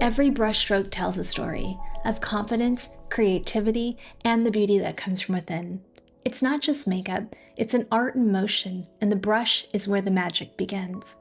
Every brushstroke tells a story of confidence, creativity, and the beauty that comes from within. It's not just makeup, it's an art in motion, and the brush is where the magic begins.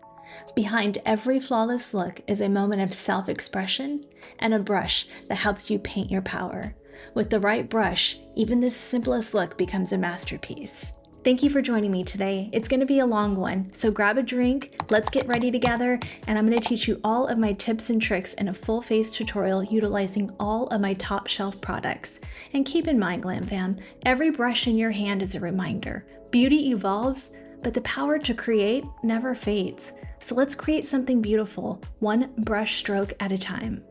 Behind every flawless look is a moment of self-expression and a brush that helps you paint your power. With the right brush, even the simplest look becomes a masterpiece. Thank you for joining me today. It's going to be a long one, so grab a drink, let's get ready together, and I'm going to teach you all of my tips and tricks in a full face tutorial utilizing all of my top shelf products. And keep in mind, Glam fam, every brush in your hand is a reminder. Beauty evolves, but the power to create never fades. So let's create something beautiful, one brush stroke at a time.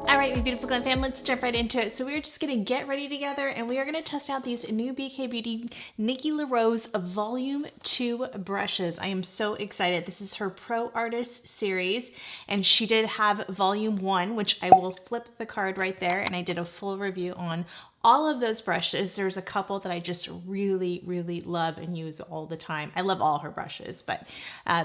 Alright, my beautiful Glam fam, let's jump right into it. So we're just going to get ready together and we are going to test out these new BK Beauty Nikki LaRose Volume 2 brushes. I am so excited. This is her Pro Artist series and she did have Volume 1, which I will flip the card right there, and I did a full review on all of those brushes. There's a couple that I just really love and use all the time. I love all her brushes, but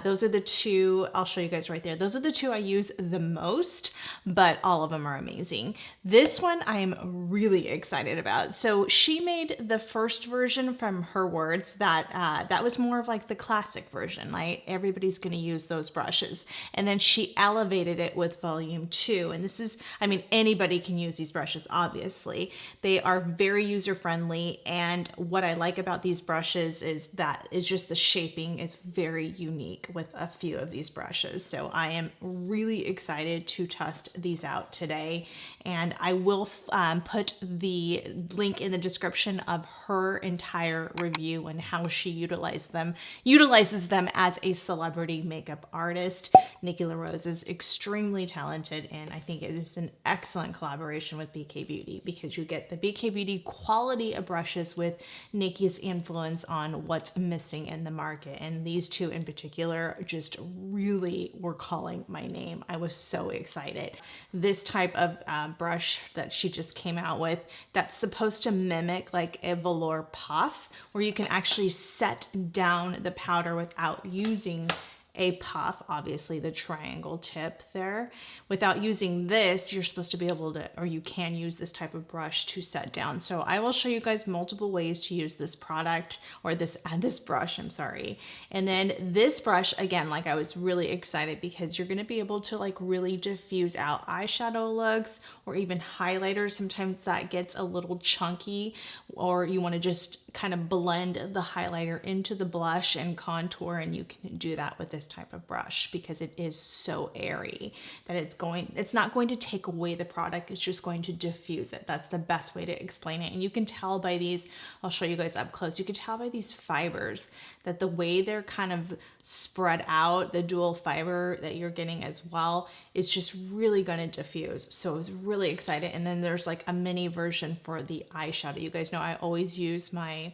those are the two, I'll show you guys right there. Those are the two I use the most, but all of them are amazing. This one I am really excited about. So she made the first version, from her words, that that was more of like the classic version, right? Everybody's gonna use those brushes. And then she elevated it with Volume 2. And this is, I mean, anybody can use these brushes, obviously. They are very user-friendly, and what I like about these brushes is that it's just the shaping is very unique with a few of these brushes. So I am really excited to test these out today, and I will put the link in the description of her entire review and how she utilizes them as a celebrity makeup artist. Nikki LaRose is extremely talented, and I think it is an excellent collaboration with BK Beauty because you get the BK Beauty quality of brushes with Nikki's influence on what's missing in the market. And these two in particular just really were calling my name. I was so excited. This type of brush that she just came out with, that's supposed to mimic like a velour puff, where you can actually set down the powder without using a puff, obviously the triangle tip there. Without using this, you're supposed to be able to, or you can use this type of brush to set down. So I will show you guys multiple ways to use this product, or this brush, I'm sorry. And then this brush, again, like I was really excited because you're gonna be able to like really diffuse out eyeshadow looks or even highlighters. Sometimes that gets a little chunky, or you wanna just kind of blend the highlighter into the blush and contour, and you can do that with this type of brush because it is so airy that it's not going to take away the product, it's just going to diffuse it. That's the best way to explain it. And you can tell by these, I'll show you guys up close, you can tell by these fibers that the way they're kind of spread out, the dual fiber that you're getting as well, is just really gonna diffuse. So I was really excited. And then there's like a mini version for the eyeshadow. You guys know I always use my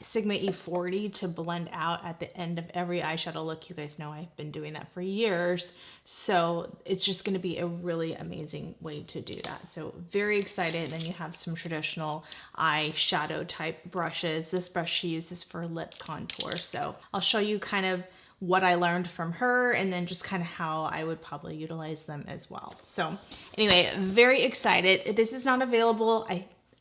Sigma E40 to blend out at the end of every eyeshadow look. You guys know I've been doing that for years. So it's just going to be a really amazing way to do that. So very excited. And then you have some traditional eyeshadow type brushes. This brush she uses for lip contour. So I'll show you kind of what I learned from her and then just kind of how I would probably utilize them as well. So anyway, very excited. This is not available,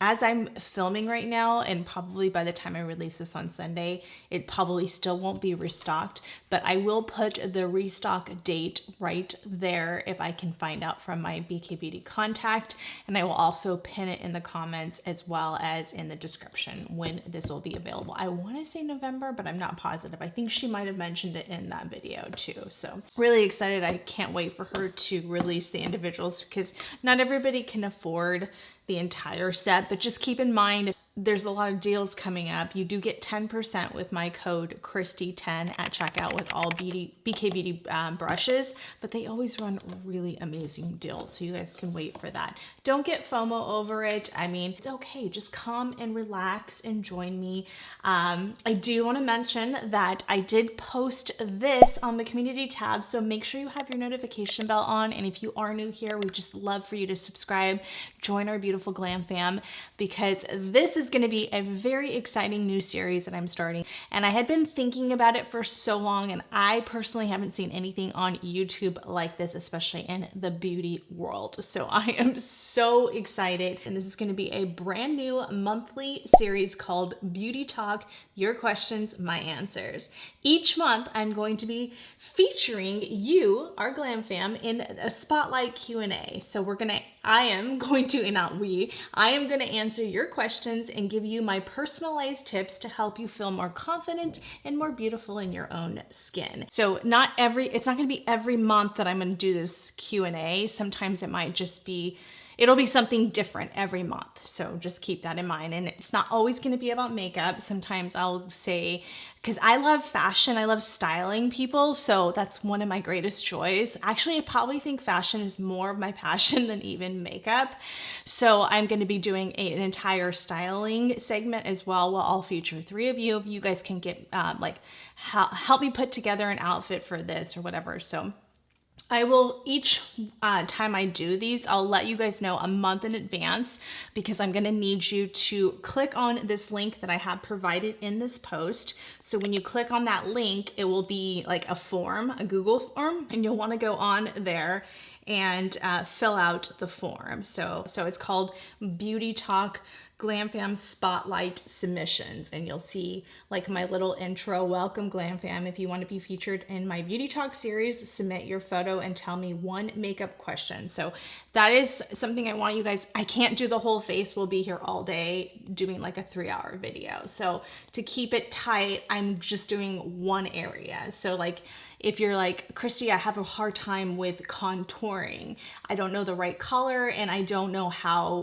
as I'm filming right now, and probably by the time I release this on Sunday, it probably still won't be restocked, but I will put the restock date right there if I can find out from my BK Beauty contact, and I will also pin it in the comments as well as in the description when this will be available. I want to say November, but I'm not positive. I think she might have mentioned it in that video too. So really excited. I can't wait for her to release the individuals because not everybody can afford the entire set, but just keep in mind there's a lot of deals coming up. You do get 10% with my code Christy10 at checkout with all BK Beauty brushes, but they always run really amazing deals, so you guys can wait for that. Don't get FOMO over it. I mean, it's okay. Just come and relax and join me. I do want to mention that I did post this on the community tab, so make sure you have your notification bell on. And if you are new here, we just love for you to subscribe, join our beautiful Glam fam, because this is going to be a very exciting new series that I'm starting. And I had been thinking about it for so long, and I personally haven't seen anything on YouTube like this, especially in the beauty world. So I am so excited. And this is going to be a brand new monthly series called Beauty Talk, Your Questions, My Answers. Each month, I'm going to be featuring you, our Glam fam, in a spotlight Q&A. So I am going to answer your questions and give you my personalized tips to help you feel more confident and more beautiful in your own skin. So it's not going to be every month that I'm going to do this Q&A. Sometimes it'll be something different every month. So just keep that in mind. And it's not always going to be about makeup. Sometimes I'll say, because I love fashion, I love styling people. So that's one of my greatest joys. Actually, I probably think fashion is more of my passion than even makeup. So I'm going to be doing an entire styling segment as well. Well, I'll feature 3 of you. You guys can get help me put together an outfit for this or whatever. So I will, each time I do these, I'll let you guys know a month in advance, because I'm going to need you to click on this link that I have provided in this post. So when you click on that link, it will be like a form, a Google form, and you'll want to go on there and fill out the form. So it's called Beauty Talk Glam Fam Spotlight Submissions, and you'll see like my little intro. Welcome, Glam Fam. If you want to be featured in my Beauty Talk series, submit your photo and tell me 1 makeup question. So that is something I want you guys, I can't do the whole face. We'll be here all day doing like a 3-hour video. So to keep it tight, I'm just doing 1 area. So like, if you're like, Christy, I have a hard time with contouring. I don't know the right color, and I don't know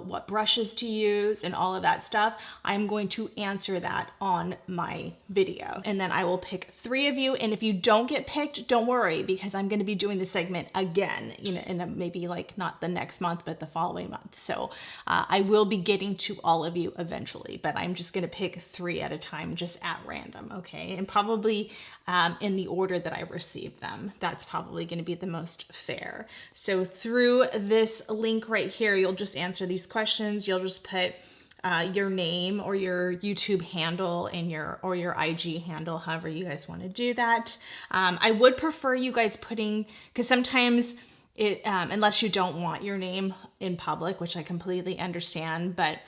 what brushes to use and all of that stuff, I'm going to answer that on my video. And then I will pick 3 of you. And if you don't get picked, don't worry, because I'm going to be doing the segment again, in maybe like not the next month, but the following month. So I will be getting to all of you eventually, but I'm just going to pick 3 at a time, just at random. Okay. And probably in the order that I receive them. That's probably going to be the most fair. So through this link right here, you'll just answer these questions. You'll just put your name or your YouTube handle and your IG handle, however you guys want to do that. I would prefer you guys putting, because sometimes unless you don't want your name in public, which I completely understand, but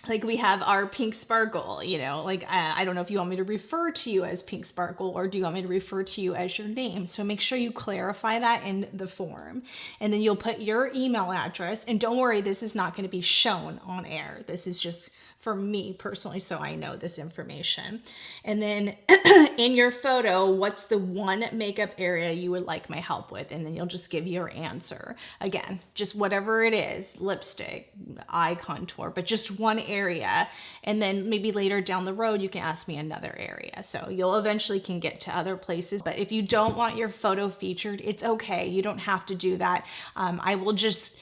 like we have our Pink Sparkle, I don't know if you want me to refer to you as Pink Sparkle, or do you want me to refer to you as your name? So make sure you clarify that in the form. And then you'll put your email address, and don't worry, this is not going to be shown on air. This is just for me personally, so I know this information. And then in your photo, what's the 1 makeup area you would like my help with? And then you'll just give your answer. Again, just whatever it is, lipstick, eye contour, but just 1 area. And then maybe later down the road, you can ask me another area. So you'll eventually can get to other places. But if you don't want your photo featured, it's okay. You don't have to do that. I will just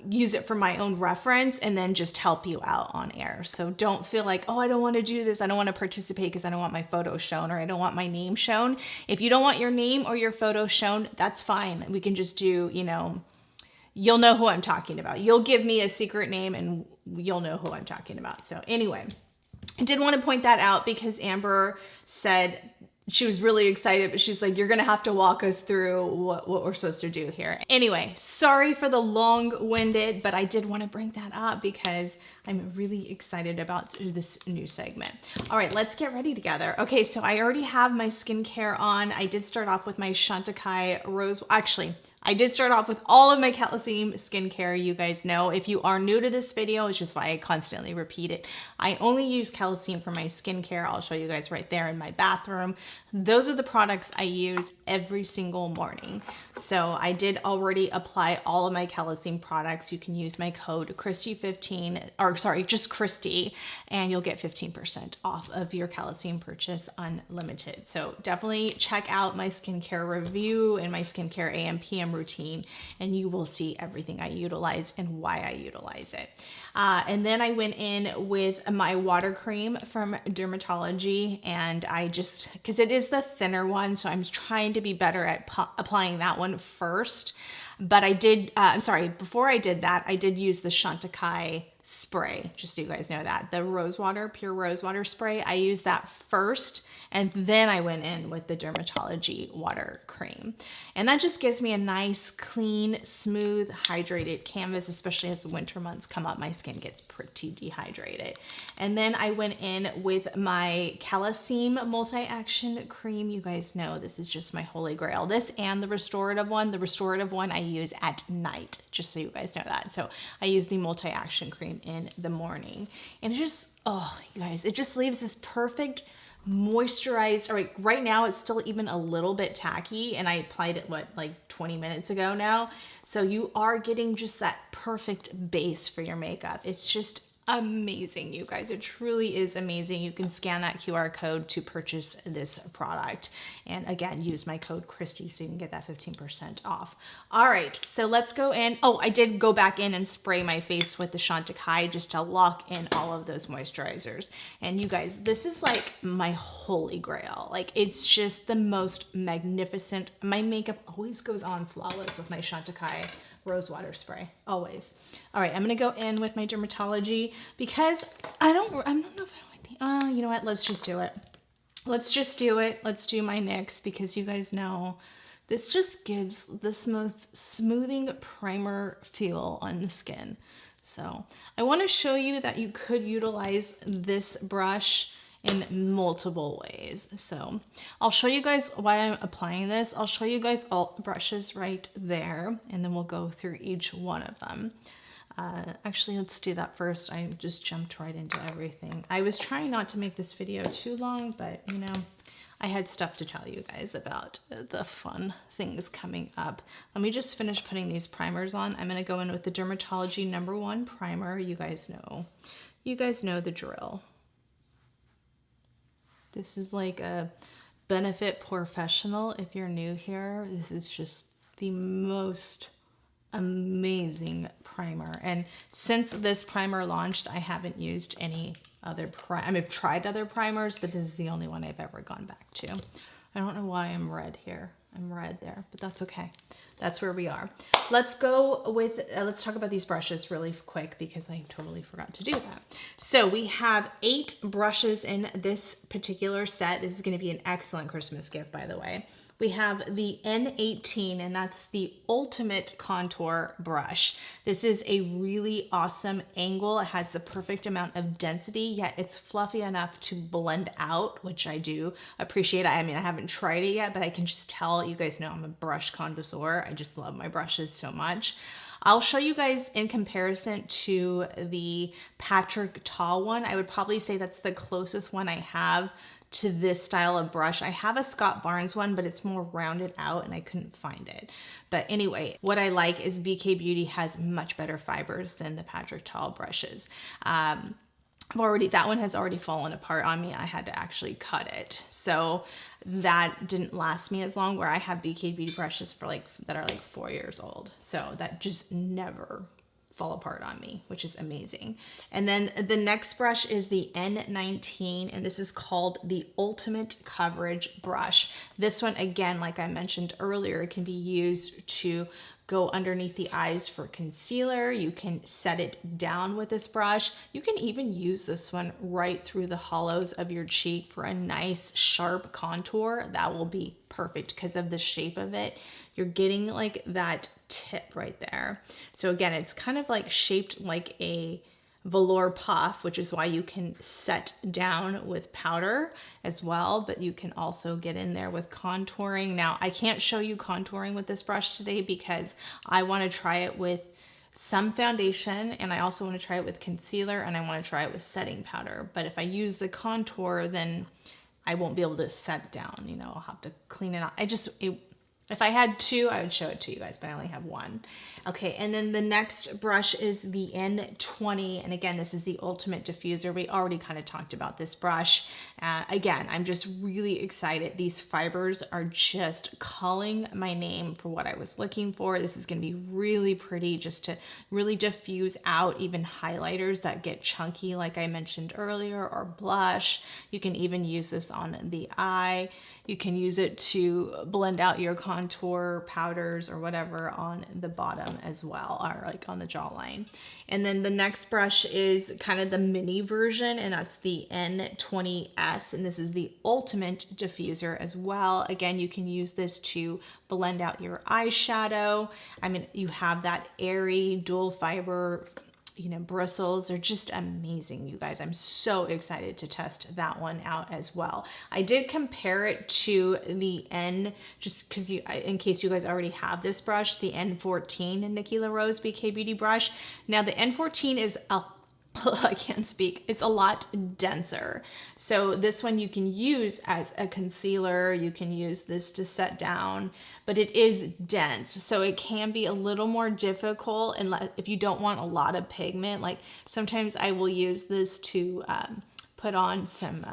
use it for my own reference and then just help you out on air. So don't feel like, oh, I don't want to do this. I don't want to participate because I don't want my photo shown, or I don't want my name shown. If you don't want your name or your photo shown, that's fine. We can just do, you'll know who I'm talking about. You'll give me a secret name and you'll know who I'm talking about. So anyway, I did want to point that out because Amber said she was really excited, but she's like, you're gonna have to walk us through what we're supposed to do here. Anyway, sorry for the long-winded, but I did want to bring that up because I'm really excited about this new segment. All right, let's get ready together. Okay, so I already have my skincare on. I did start off with my Chantecaille Rose, actually, I did start off with all of my Calcium skincare. You guys know, if you are new to this video, it's just why I constantly repeat it. I only use Calcium for my skincare. I'll show you guys right there in my bathroom. Those are the products I use every single morning. So I did already apply all of my Calacine products. You can use my code Christy15, or sorry, just Christy, and you'll get 15% off of your Calacine purchase unlimited. So definitely check out my skincare review and my skincare AM PM routine, and you will see everything I utilize and why I utilize it. And then I went in with my water cream from Dermatology, and I just, because it is the thinner one, so I'm trying to be better at applying that one first. But I did, I'm sorry, before I did that, I did use the Chantecaille spray, just so you guys know that. The rosewater, pure rosewater spray, I used that first, and then I went in with the Dermatology water cream. And that just gives me a nice, clean, smooth, hydrated canvas, especially as the winter months come up, my skin gets pretty dehydrated. And then I went in with my Calacine multi-action cream. You guys know this is just my holy grail. This and the restorative one. The restorative one I use at night, just so you guys know that. So I use the multi-action cream in the morning. And it just, oh, you guys, it just leaves this perfect moisturized, or right now it's still even a little bit tacky, and I applied it, what, like 20 minutes ago now. So you are getting just that perfect base for your makeup. It's just amazing, you guys. It truly is amazing. You can scan that QR code to purchase this product. And again, use my code Christy so you can get that 15% off. All right, so let's go in. Oh, I did go back in and spray my face with the Chantecaille just to lock in all of those moisturizers. And you guys, this is like my holy grail. Like, it's just the most magnificent. My makeup always goes on flawless with my Chantecaille rose water spray, always. All right, I'm gonna go in with my Dermatology because I don't know if I don't like the, you know what, let's just do it. Let's just do it. Let's do my NYX, because you guys know this just gives the smoothing primer feel on the skin. So I wanna show you that you could utilize this brush in multiple ways. So I'll show you guys why I'm applying this. I'll show you guys all brushes right there, and then we'll go through each one of them. Actually, let's do that first. I just jumped right into everything. I was trying not to make this video too long, but you know, I had stuff to tell you guys about the fun things coming up. Let me just finish putting these primers on. I'm gonna go in with the Dermatology #1 primer. You guys know the drill. This is like a benefit professional. If you're new here, this is just the most amazing primer. And since this primer launched, I haven't used any other I mean, I've tried other primers, but this is the only one I've ever gone back to. I don't know why I'm red here. I'm red there, but that's okay. That's where we are. Let's go with, let's talk about these brushes really quick because I totally forgot to do that. So we have 8 brushes in this particular set. This is gonna be an excellent Christmas gift, by the way. We have the N18, and that's the ultimate contour brush. This is a really awesome angle. It has the perfect amount of density, yet it's fluffy enough to blend out, which I do appreciate. I mean, I haven't tried it yet, but I can just tell. You guys know I'm a brush connoisseur. I just love my brushes so much. I'll show you guys in comparison to the Patrick Ta one. I would probably say that's the closest one I have to this style of brush. I have a Scott Barnes one, but it's more rounded out and I couldn't find it. But anyway, what I like is BK Beauty has much better fibers than the Patrick Ta brushes. That one has already fallen apart on me. I had to actually cut it. So that didn't last me as long, where I have BK Beauty brushes for that are like 4 years old. So that just never fall apart on me, which is amazing. And then the next brush is the N19, and this is called the Ultimate Coverage Brush. This one, again, like I mentioned earlier, can be used to go underneath the eyes for concealer. You can set it down with this brush. You can even use this one right through the hollows of your cheek for a nice sharp contour. That will be perfect because of the shape of it. You're getting like that tip right there. So again, it's kind of like shaped like a velour puff, which is why you can set down with powder as well, but you can also get in there with contouring. Now, I can't show you contouring with this brush today because I want to try it with some foundation, and I also want to try it with concealer, and I want to try it with setting powder. But if I use the contour, then I won't be able to set down, you know, I'll have to clean it out. If I had two, I would show it to you guys, but I only have one. Okay, and then the next brush is the N20, and again, this is the Ultimate Diffuser. We already kind of talked about this brush. Again, I'm just really excited. These fibers are just calling my name for what I was looking for. This is gonna be really pretty just to really diffuse out even highlighters that get chunky, like I mentioned earlier, or blush. You can even use this on the eye. You can use it to blend out your contour powders or whatever on the bottom as well, or like on the jawline. And then the next brush is kind of the mini version, and that's the N20S, and this is the Ultimate Diffuser as well. Again, you can use this to blend out your eyeshadow. I mean, you have that airy dual fiber, you know, bristles are just amazing, you guys. I'm so excited to test that one out as well. I did compare it to the just because in case you guys already have this brush, the N14 Nikki LaRose BK Beauty brush. Now the N14 is I can't speak. It's a lot denser. So this one you can use as a concealer. You can use this to set down, but it is dense. So it can be a little more difficult if you don't want a lot of pigment. Like sometimes I will use this to put on some,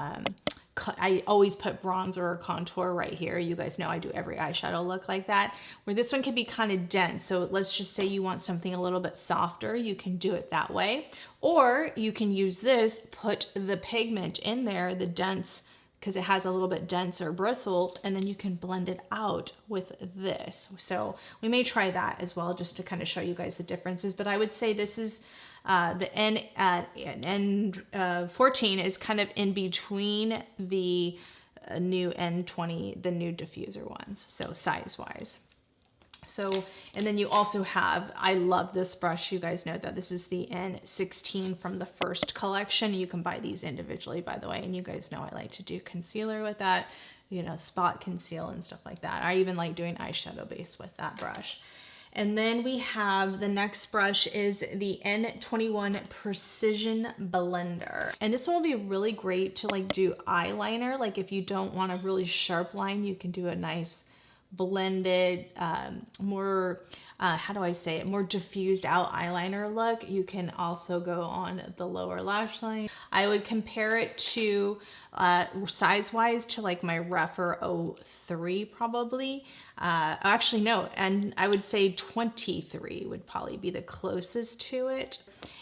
I always put bronzer or contour right here. You guys know I do every eyeshadow look like that, where this one can be kind of dense. So let's just say you want something a little bit softer, you can do it that way. Or you can use this, put the pigment in there, the dense, because it has a little bit denser bristles, and then you can blend it out with this. So we may try that as well, just to kind of show you guys the differences. But I would say this is the N14 is kind of in between the new N20, the new diffuser ones, so size-wise. So, and then you also have, I love this brush. You guys know that this is the N16 from the first collection. You can buy these individually, by the way, and you guys know I like to do concealer with that, you know, spot conceal and stuff like that. I even like doing eyeshadow base with that brush. And then we have the next brush is the N21 Precision Blender. And this one will be really great to like do eyeliner. Like if you don't want a really sharp line, you can do a nice blended, more, how do I say it, more diffused out eyeliner look. You can also go on the lower lash line. I would compare it to size-wise to like my Refer 03 probably. Actually, no, and I would say 23 would probably be the closest to it.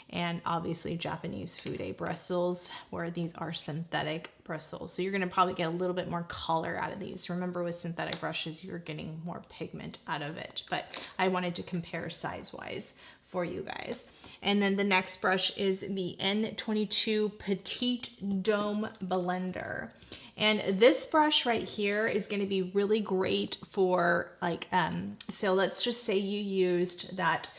And obviously Japanese Fude bristles, where these are synthetic bristles. So you're gonna probably get a little bit more color out of these. Remember with synthetic brushes, you're getting more pigment out of it, but I wanted to compare size-wise for you guys. And then the next brush is the N22 Petite Dome Blender. And this brush right here is going to be really great for like, so let's just say you used that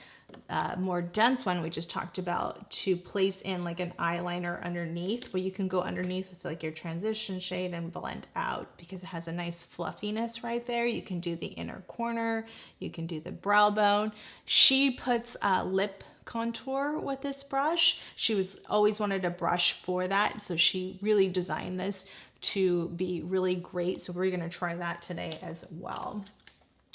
more dense one we just talked about to place in like an eyeliner underneath, where you can go underneath with like your transition shade and blend out, because it has a nice fluffiness right there. You can do the inner corner, you can do the brow bone. She puts lip contour with this brush. She always wanted a brush for that, so she really designed this to be really great. So we're gonna try that today as well.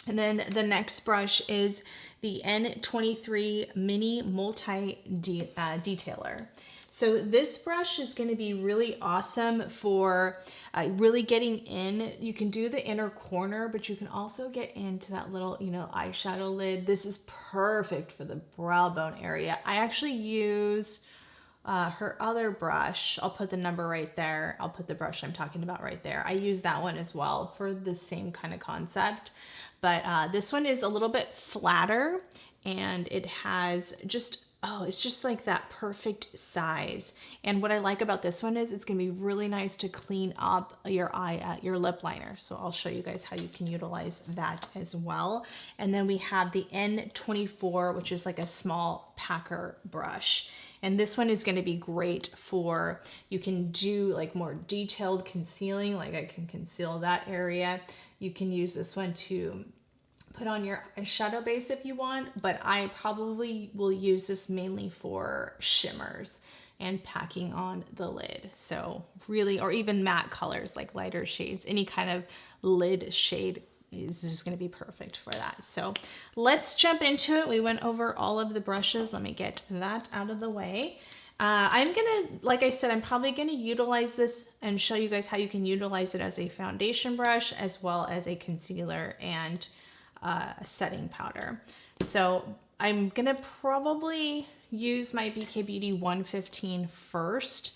And then the next brush is the N23 Mini Multi Detailer. So this brush is going to be really awesome for really getting in. You can do the inner corner, but you can also get into that little, you know, eyeshadow lid. This is perfect for the brow bone area. I actually use her other brush. I'll put the number right there. I'll put the brush I'm talking about right there. I use that one as well for the same kind of concept. But this one is a little bit flatter, and it has just, oh, it's just like that perfect size. And what I like about this one is it's gonna be really nice to clean up your your lip liner. So I'll show you guys how you can utilize that as well. And then we have the N24, which is like a small packer brush. And this one is going to be great for, you can do like more detailed concealing, like I can conceal that area. You can use this one to put on your eyeshadow base if you want, but I probably will use this mainly for shimmers. and packing on the lid. So really, or even matte colors like lighter shades, any kind of lid shade is just going to be perfect for that. So let's jump into it. We went over all of the brushes. Let me get that out of the way. I'm gonna, like I said, I'm probably gonna utilize this and show you guys how you can utilize it as a foundation brush as well as a concealer and setting powder. So I'm gonna probably use my BK Beauty 115 first,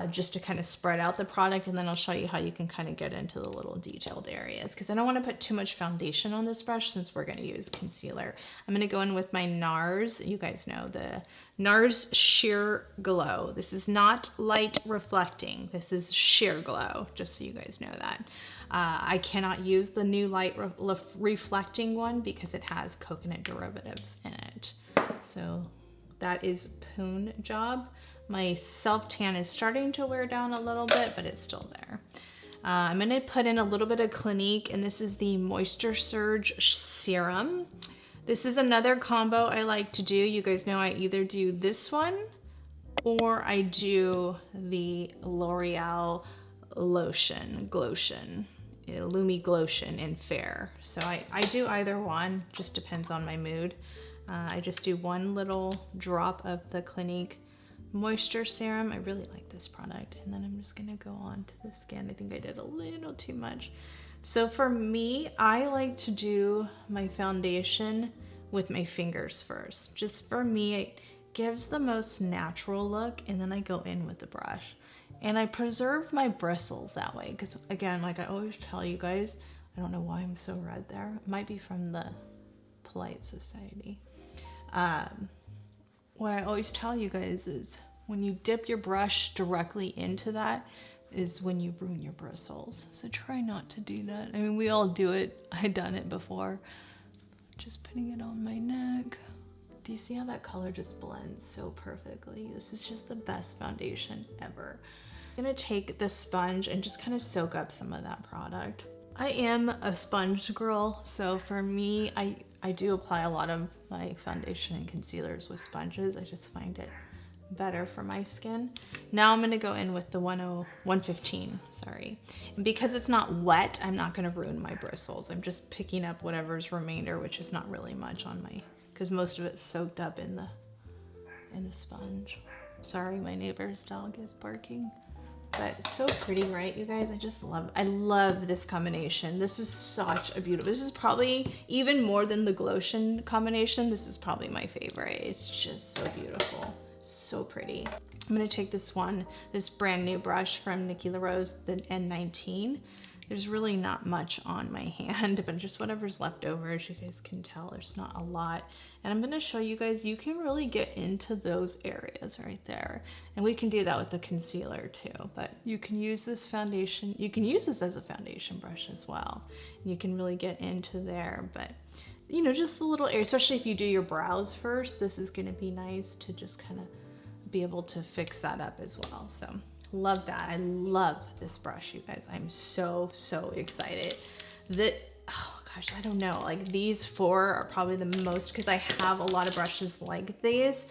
just to kind of spread out the product, and then I'll show you how you can kind of get into the little detailed areas, because I don't want to put too much foundation on this brush since we're going to use concealer. I'm going to go in with my NARS. You guys know the NARS Sheer Glow. This is not light reflecting. This is sheer glow, just so you guys know that. I cannot use the new light reflecting one because it has coconut derivatives in it. So that is Poon Job. My self-tan is starting to wear down a little bit, but it's still there. I'm gonna put in a little bit of Clinique, and this is the Moisture Surge Serum. This is another combo I like to do. You guys know I either do this one or I do the L'Oreal Lotion, Glotion, Lumi Glotion in Fair. So I do either one, just depends on my mood. I just do one little drop of the Clinique Moisture Serum. I really like this product. And then I'm just gonna go on to the skin. I think I did a little too much. So for me, I like to do my foundation with my fingers first. Just for me, it gives the most natural look, and then I go in with the brush. And I preserve my bristles that way, because again, like I always tell you guys, I don't know why I'm so red there. It might be from the Polite Society. What I always tell you guys is when you dip your brush directly into that is when you ruin your bristles. So try not to do that. I mean, we all do it. I've done it before. Just putting it on my neck. Do you see how that color just blends so perfectly? This is just the best foundation ever. I'm gonna take the sponge and just kind of soak up some of that product. I am a sponge girl, so for me, I do apply a lot of my foundation and concealers with sponges. I just find it better for my skin. Now I'm gonna go in with the 115, sorry. And because it's not wet, I'm not gonna ruin my bristles. I'm just picking up whatever's remainder, which is not really much on my, because most of it's soaked up in the sponge. Sorry, my neighbor's dog is barking. But so pretty, right, you guys? I love this combination. This is such a beautiful, this is probably even more than the Glotion combination. This is probably my favorite. It's just so beautiful, so pretty. I'm gonna take this brand new brush from Nikki LaRose, the N19. There's really not much on my hand, but just whatever's left over, as you guys can tell, there's not a lot. And I'm gonna show you guys, you can really get into those areas right there. And we can do that with the concealer too, but you can use this foundation, you can use this as a foundation brush as well. You can really get into there, but you know, just the little area, especially if you do your brows first, this is gonna be nice to just kind of be able to fix that up as well. So. Love that. I love this brush, you guys. I'm so excited. Oh gosh, I don't know. Like these four are probably the most, because I have a lot of brushes like these.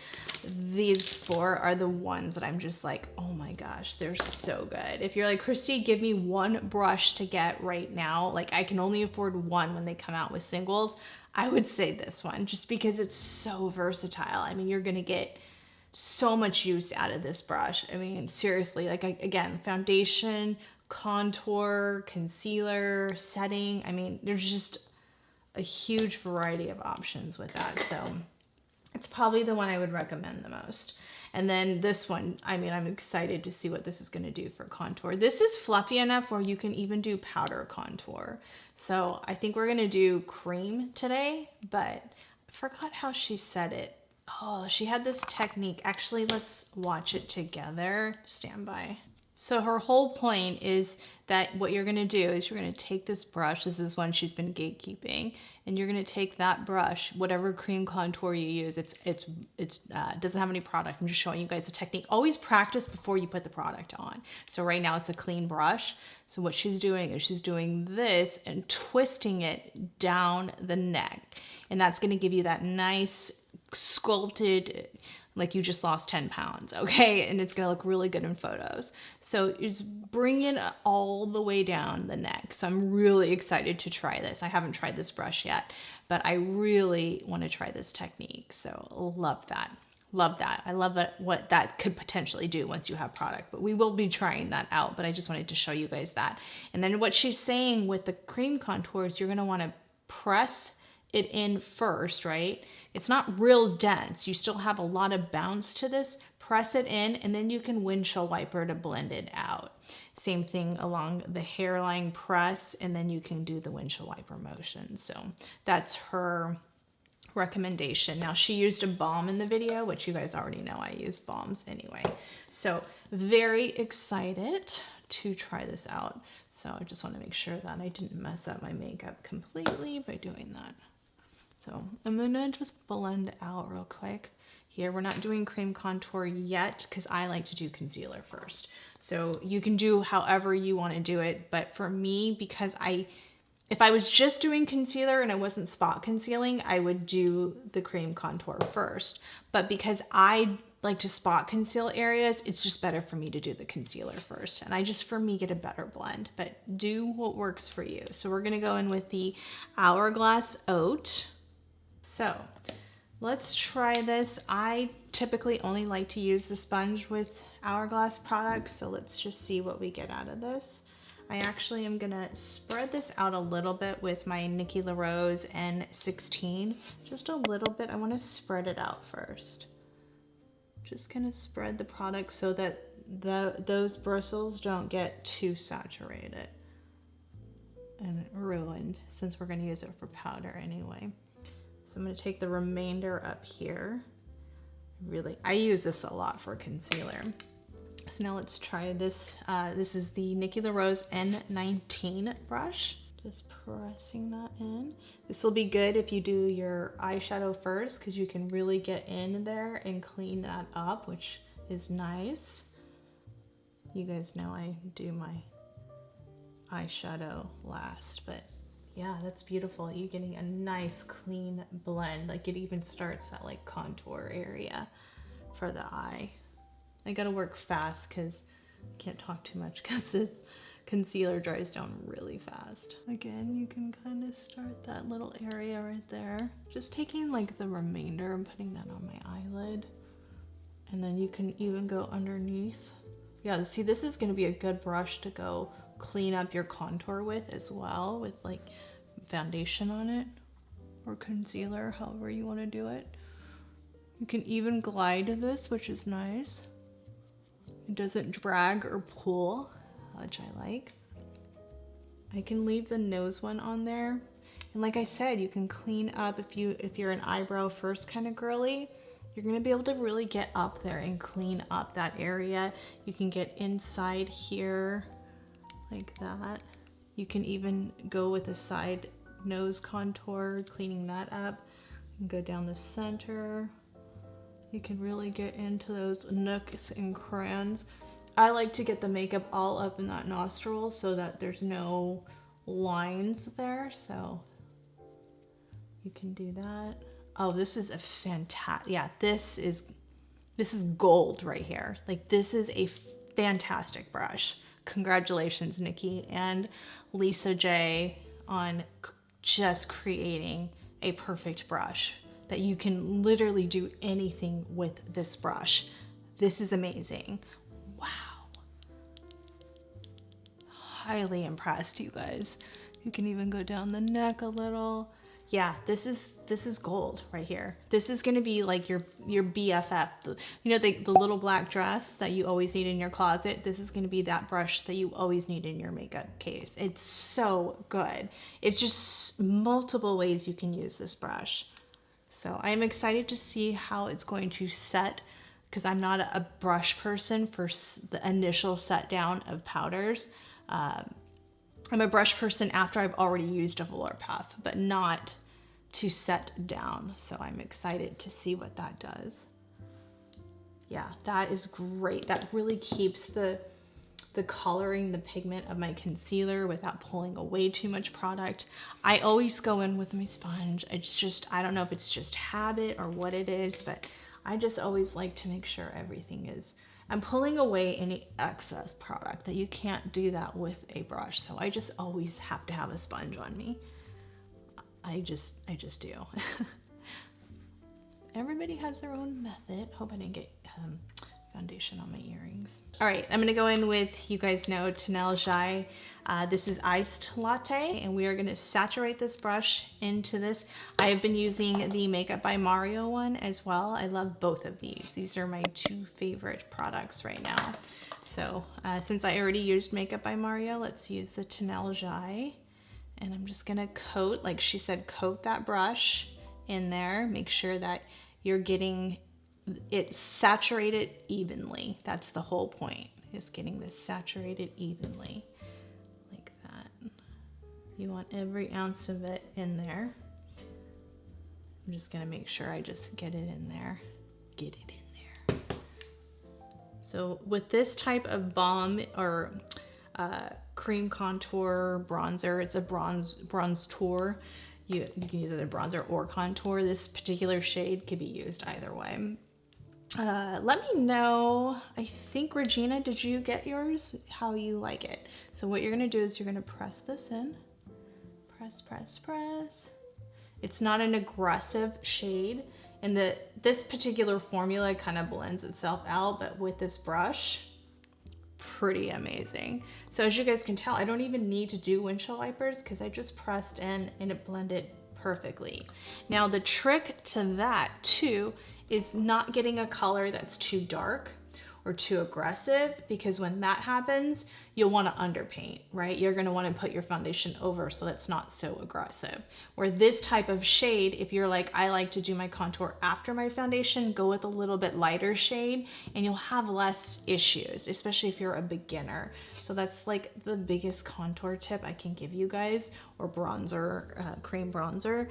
These four are the ones that I'm just like, oh my gosh, they're so good. If you're like, Christy, give me one brush to get right now, like I can only afford one when they come out with singles, I would say this one, just because it's so versatile. I mean, you're gonna get so much use out of this brush. I mean, seriously, like again, foundation, contour, concealer, setting. I mean, there's just a huge variety of options with that. So it's probably the one I would recommend the most. And then this one, I mean, I'm excited to see what this is gonna do for contour. This is fluffy enough where you can even do powder contour. So I think we're gonna do cream today, but I forgot how she said it. Oh, she had this technique. Actually, let's watch it together. Stand by. So her whole point is that what you're gonna do is you're gonna take this brush, this is one she's been gatekeeping, and you're gonna take that brush, whatever cream contour you use, it doesn't have any product, I'm just showing you guys the technique. Always practice before you put the product on. So right now it's a clean brush. So what she's doing is she's doing this and twisting it down the neck. And that's gonna give you that nice sculpted like you just lost 10 pounds, okay? And it's gonna look really good in photos. So just bring it all the way down the neck. So I'm really excited to try this. I haven't tried this brush yet, but I really wanna try this technique. So love that. Love that. I love that, what that could potentially do once you have product, but we will be trying that out, but I just wanted to show you guys that. And then what she's saying with the cream contours, you're gonna wanna press it in first, right? It's not real dense. You still have a lot of bounce to this. Press it in, and then you can windshield wiper to blend it out. Same thing along the hairline, press, and then you can do the windshield wiper motion. So that's her recommendation. Now, she used a balm in the video, which you guys already know I use balms anyway. So very excited to try this out. So I just want to make sure that I didn't mess up my makeup completely by doing that. So I'm gonna just blend out real quick. Here, we're not doing cream contour yet because I like to do concealer first. So you can do however you want to do it, but for me, because if I was just doing concealer and I wasn't spot concealing, I would do the cream contour first. But because I like to spot conceal areas, it's just better for me to do the concealer first. And I just, for me, get a better blend, but do what works for you. So we're gonna go in with the Hourglass Oat. So let's try this. I typically only like to use the sponge with Hourglass products, so let's just see what we get out of this. I actually am gonna spread this out a little bit with my Nikki LaRose N16, just a little bit. I wanna spread it out first. Just gonna spread the product so that those bristles don't get too saturated and ruined, since we're gonna use it for powder anyway. So I'm gonna take the remainder up here. I use this a lot for concealer. So now let's try this. This is the Nikki LaRose N19 brush. Just pressing that in. This will be good if you do your eyeshadow first, because you can really get in there and clean that up, which is nice. You guys know I do my eyeshadow last, but yeah, that's beautiful. You're getting a nice clean blend. Like, it even starts at like contour area for the eye. I gotta work fast because I can't talk too much because this concealer dries down really fast. Again, you can kind of start that little area right there. Just taking like the remainder and putting that on my eyelid. And then you can even go underneath. Yeah, see, this is gonna be a good brush to go clean up your contour with as well, with like foundation on it or concealer, however you want to do it. You can even glide this, which is nice. It doesn't drag or pull, which I like. I can leave the nose one on there, and like I said, you can clean up if you're an eyebrow first kind of girly. You're gonna be able to really get up there and clean up that area. You can get inside here like that. You can even go with a side nose contour, cleaning that up. You can go down the center. You can really get into those nooks and crayons. I like to get the makeup all up in that nostril so that there's no lines there, so you can do that. Oh, this is a fantastic, yeah, this is gold right here. Like, this is a fantastic brush. Congratulations, Nikki and Lisa J, on just creating a perfect brush that you can literally do anything with this brush. This is amazing. Wow. Highly impressed, you guys. You can even go down the neck a little. Yeah, this is gold right here. This is gonna be like your BFF. You know, the little black dress that you always need in your closet? This is gonna be that brush that you always need in your makeup case. It's so good. It's just multiple ways you can use this brush. So I'm excited to see how it's going to set, because I'm not a brush person for the initial set down of powders. I'm a brush person after I've already used a velour puff, but not to set down. So I'm excited to see what that does. Yeah, that is great. That really keeps the the coloring, the pigment of my concealer without pulling away too much product. I always go in with my sponge. It's just, I don't know if it's just habit or what it is, but I just always like to make sure everything is, I'm pulling away any excess product that you can't do that with a brush. So I just always have to have a sponge on me. I just do. Everybody has their own method. Hope I didn't get foundation on my earrings. All right, I'm gonna go in with, you guys know, Tenel. This is iced latte, and we are gonna saturate this brush into this. I have been using the Makeup by Mario one as well. I love both of these. These are my two favorite products right now. So since I already used Makeup by Mario, let's use the Tenel. And I'm just gonna coat, like she said, coat that brush in there. Make sure that you're getting it saturated evenly. That's the whole point, is getting this saturated evenly like that. You want every ounce of it in there. I'm just gonna make sure I just get it in there. Get it in there. So with this type of balm or cream contour bronzer, it's a bronze tour. You can use it as a bronzer or contour. This particular shade could be used either way. Let me know, I think Regina, did you get yours? How you like it. So what you're gonna do is you're gonna press this in. Press, press, press. It's not an aggressive shade, and this particular formula kind of blends itself out, but with this brush, pretty amazing. So as you guys can tell, I don't even need to do windshield wipers because I just pressed in and it blended perfectly. Now the trick to that too is not getting a color that's too dark or too aggressive, because when that happens, you'll want to underpaint, right? You're going to want to put your foundation over so that's not so aggressive. Where this type of shade, if you're like, I like to do my contour after my foundation, go with a little bit lighter shade and you'll have less issues, especially if you're a beginner. So that's like the biggest contour tip I can give you guys, or bronzer, cream bronzer.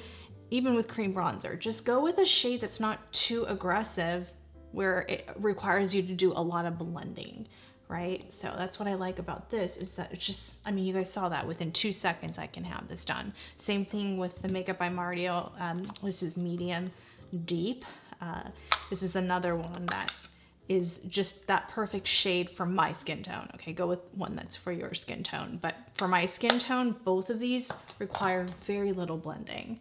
Even with cream bronzer, just go with a shade that's not too aggressive, where it requires you to do a lot of blending, right? So that's what I like about this, is that it's just, I mean, you guys saw that within 2 seconds I can have this done. Same thing with the Makeup by Mario. This is medium deep. This is another one that is just that perfect shade for my skin tone. Okay, go with one that's for your skin tone. But for my skin tone, both of these require very little blending.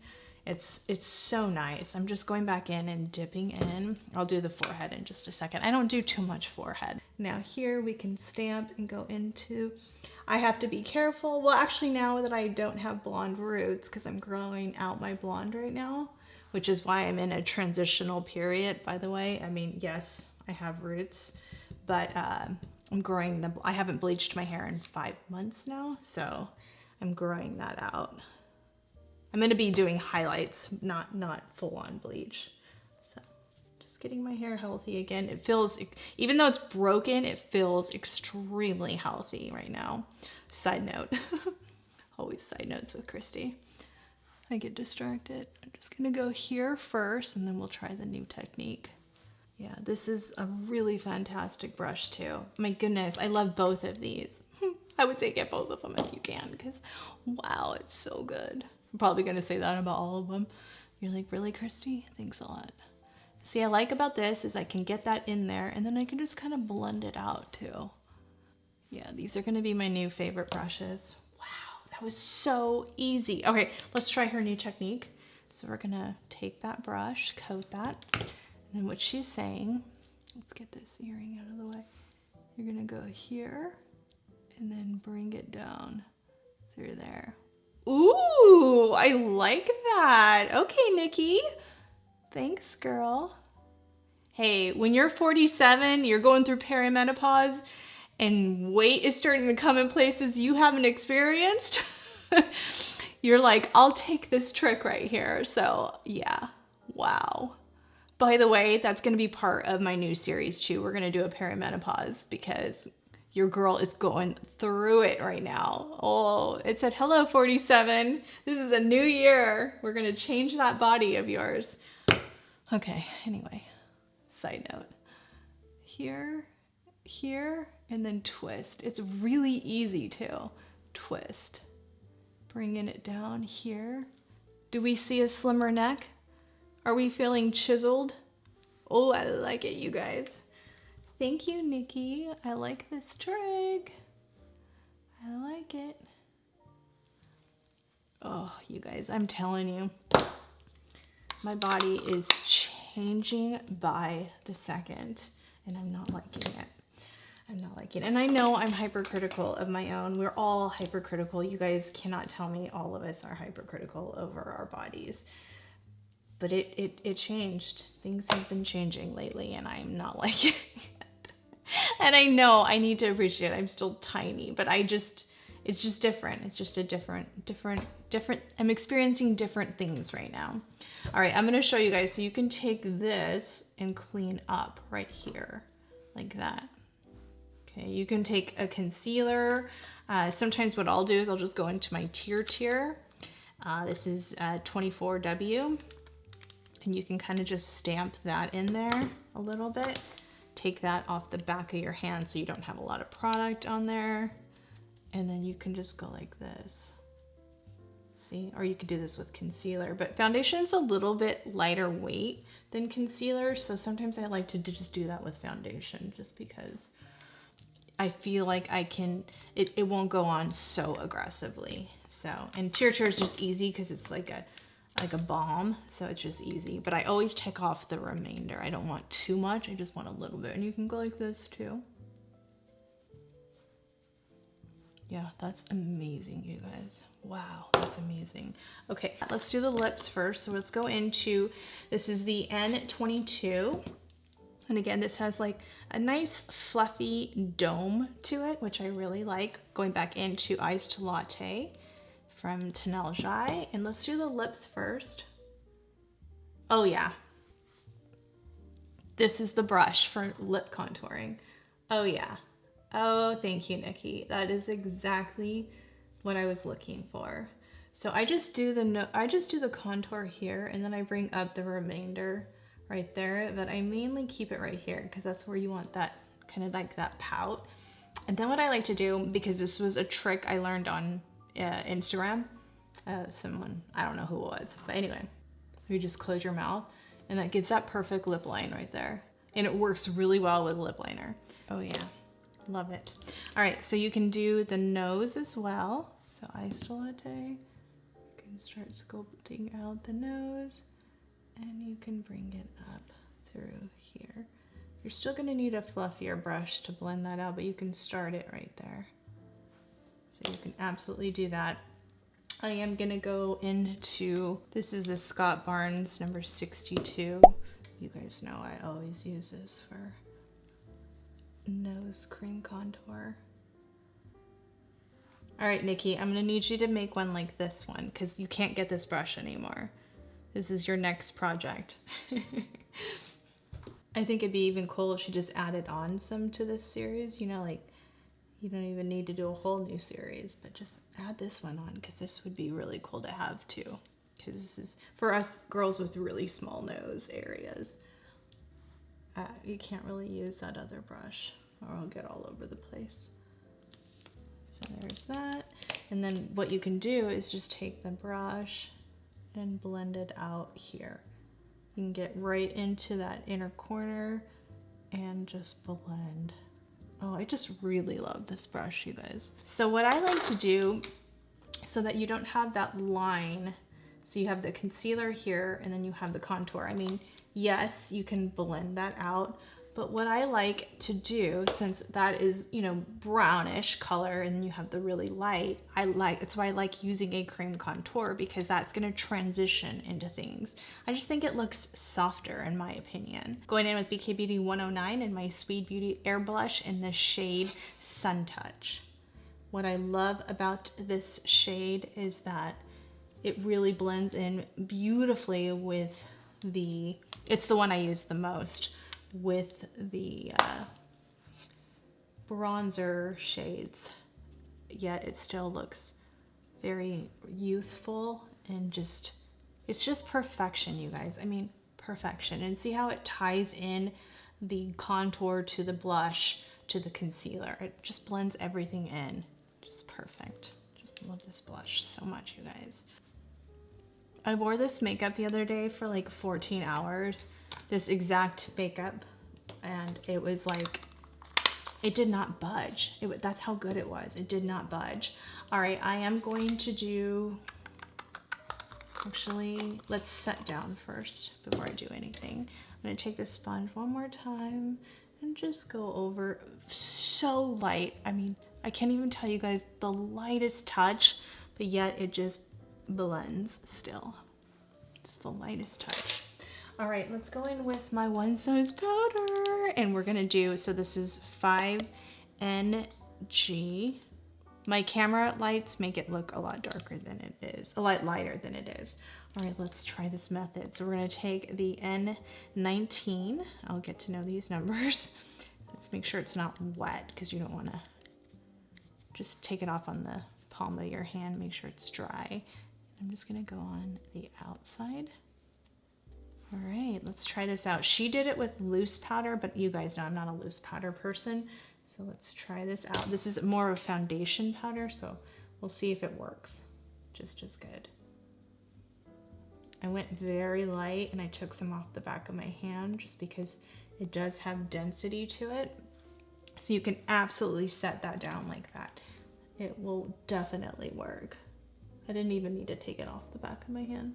It's so nice. I'm just going back in and dipping in. I'll do the forehead in just a second. I don't do too much forehead. Now here we can stamp and go into, I have to be careful. Well, actually now that I don't have blonde roots, because I'm growing out my blonde right now, which is why I'm in a transitional period, by the way. I mean, yes, I have roots, but I'm growing them. I haven't bleached my hair in 5 months now, so I'm growing that out. I'm gonna be doing highlights, not full on bleach. So just getting my hair healthy again. It feels, even though it's broken, it feels extremely healthy right now. Side note, always side notes with Christy. I get distracted. I'm just gonna go here first and then we'll try the new technique. Yeah, this is a really fantastic brush too. My goodness, I love both of these. I would say get both of them if you can, because wow, it's so good. I'm probably gonna say that about all of them. You're like, really, Christy? Thanks a lot. See, I like about this is I can get that in there and then I can just kind of blend it out too. Yeah, these are gonna be my new favorite brushes. Wow, that was so easy. Okay, let's try her new technique. So we're gonna take that brush, coat that, and then what she's saying, let's get this earring out of the way. You're gonna go here and then bring it down through there. Ooh, I like that. Okay, Nikki. Thanks, girl. Hey, when you're 47, you're going through perimenopause and weight is starting to come in places you haven't experienced, you're like, I'll take this trick right here. So yeah, wow. By the way, that's gonna be part of my new series too. We're gonna do a perimenopause because your girl is going through it right now. Oh, it said, hello 47. This is a new year. We're gonna change that body of yours. Okay, anyway, side note. Here here and then twist. It's really easy too. Twist. Bringing it down here. Do we see a slimmer neck? Are we feeling chiseled? Oh, I like it, you guys. Thank you, Nikki. I like this trick. I like it. Oh, you guys, I'm telling you, my body is changing by the second, and I'm not liking it. I'm not liking it. And I know I'm hypercritical of my own. We're all hypercritical. You guys cannot tell me all of us are hypercritical over our bodies. But it changed. Things have been changing lately, and I'm not liking it. And I know I need to appreciate it. I'm still tiny, but it's just different. It's just a different, I'm experiencing different things right now. All right, I'm gonna show you guys. So you can take this and clean up right here, like that. Okay, you can take a concealer. Sometimes what I'll do is I'll just go into my tier. This is 24W. And you can kind of just stamp that in there a little bit. Take that off the back of your hand so you don't have a lot of product on there. And then you can just go like this. See, or you could do this with concealer, but foundation's a little bit lighter weight than concealer. So sometimes I like to just do that with foundation just because I feel like I can, it won't go on so aggressively. So, and tier is just easy because it's like a balm. So it's just easy, but I always take off the remainder. I don't want too much. I just want a little bit. And you can go like this too. Yeah, that's amazing, you guys. Wow, that's amazing. Okay, let's do the lips first. So let's go into, this is the N22. And again, this has like a nice fluffy dome to it, which I really like. Going back into Iced Latte from Tenelgi. And let's do the lips first. Oh yeah. This is the brush for lip contouring. Oh yeah. Oh, thank you, Nikki. That is exactly what I was looking for. So I just do the contour here, and then I bring up the remainder right there, but I mainly keep it right here because that's where you want that kind of like that pout. And then what I like to do, because this was a trick I learned on Instagram, someone, I don't know who it was, but anyway, you just close your mouth and that gives that perfect lip line right there. And it works really well with lip liner. Oh yeah. Love it. All right, so you can do the nose as well. So Iced Latte, you can start sculpting out the nose and you can bring it up through here. You're still gonna need a fluffier brush to blend that out, but you can start it right there. So you can absolutely do that. I am gonna go into, this is the Scott Barnes number 62. You guys know I always use this for nose cream contour. All right, Nikki, I'm gonna need you to make one like this one because you can't get this brush anymore. This is your next project. I think it'd be even cool if she just added on some to this series, you know, like you don't even need to do a whole new series, but just add this one on because this would be really cool to have too. Because this is for us girls with really small nose areas. You can't really use that other brush or it'll get all over the place. So there's that. And then what you can do is just take the brush and blend it out here. You can get right into that inner corner and just blend. Oh, I just really love this brush, you guys. So what I like to do so that you don't have that line, so you have the concealer here and then you have the contour. I mean, yes, you can blend that out, but what I like to do, since that is, you know, brownish color and then you have the really light, that's why I like using a cream contour because that's gonna transition into things. I just think it looks softer in my opinion. Going in with BK Beauty 109 and my Sweet Beauty Air Blush in the shade Sun Touch. What I love about this shade is that it really blends in beautifully with it's the one I use the most with the bronzer shades, yet it still looks very youthful and it's just perfection, you guys. I mean, perfection. And see how it ties in the contour to the blush to the concealer. It just blends everything in. Just perfect. Just love this blush so much, you guys. I wore this makeup the other day for like 14 hours, this exact makeup, and it was like, it did not budge. That's how good it was. It did not budge. All right, I am going to do, actually, let's set down first before I do anything. I'm gonna take this sponge one more time and just go over, so light. I mean, I can't even tell you guys the lightest touch, but yet it just blends still. Just the lightest touch. All right, let's go in with my One Size powder, and we're gonna do, so this is 5NG. My camera lights make it look a lot darker than it is, a lot lighter than it is. All right, let's try this method. So we're gonna take the N19. I'll get to know these numbers. Let's make sure it's not wet, because you don't wanna just take it off on the palm of your hand, make sure it's dry. I'm just gonna go on the outside. All right, let's try this out. She did it with loose powder, but you guys know I'm not a loose powder person. So let's try this out. This is more of a foundation powder, so we'll see if it works just as good. I went very light and I took some off the back of my hand just because it does have density to it. So you can absolutely set that down like that. It will definitely work. I didn't even need to take it off the back of my hand.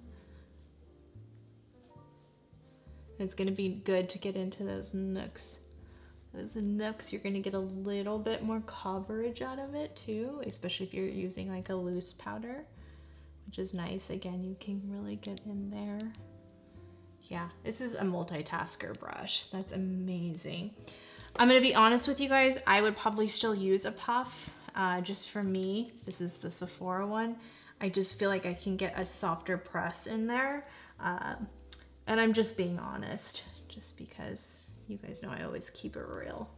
It's gonna be good to get into those nooks. Those nooks, you're gonna get a little bit more coverage out of it too, especially if you're using like a loose powder, which is nice. Again, you can really get in there. Yeah, this is a multitasker brush. That's amazing. I'm gonna be honest with you guys, I would probably still use a puff. Just for me, this is the Sephora one. I just feel like I can get a softer press in there. And I'm just being honest, just because you guys know I always keep it real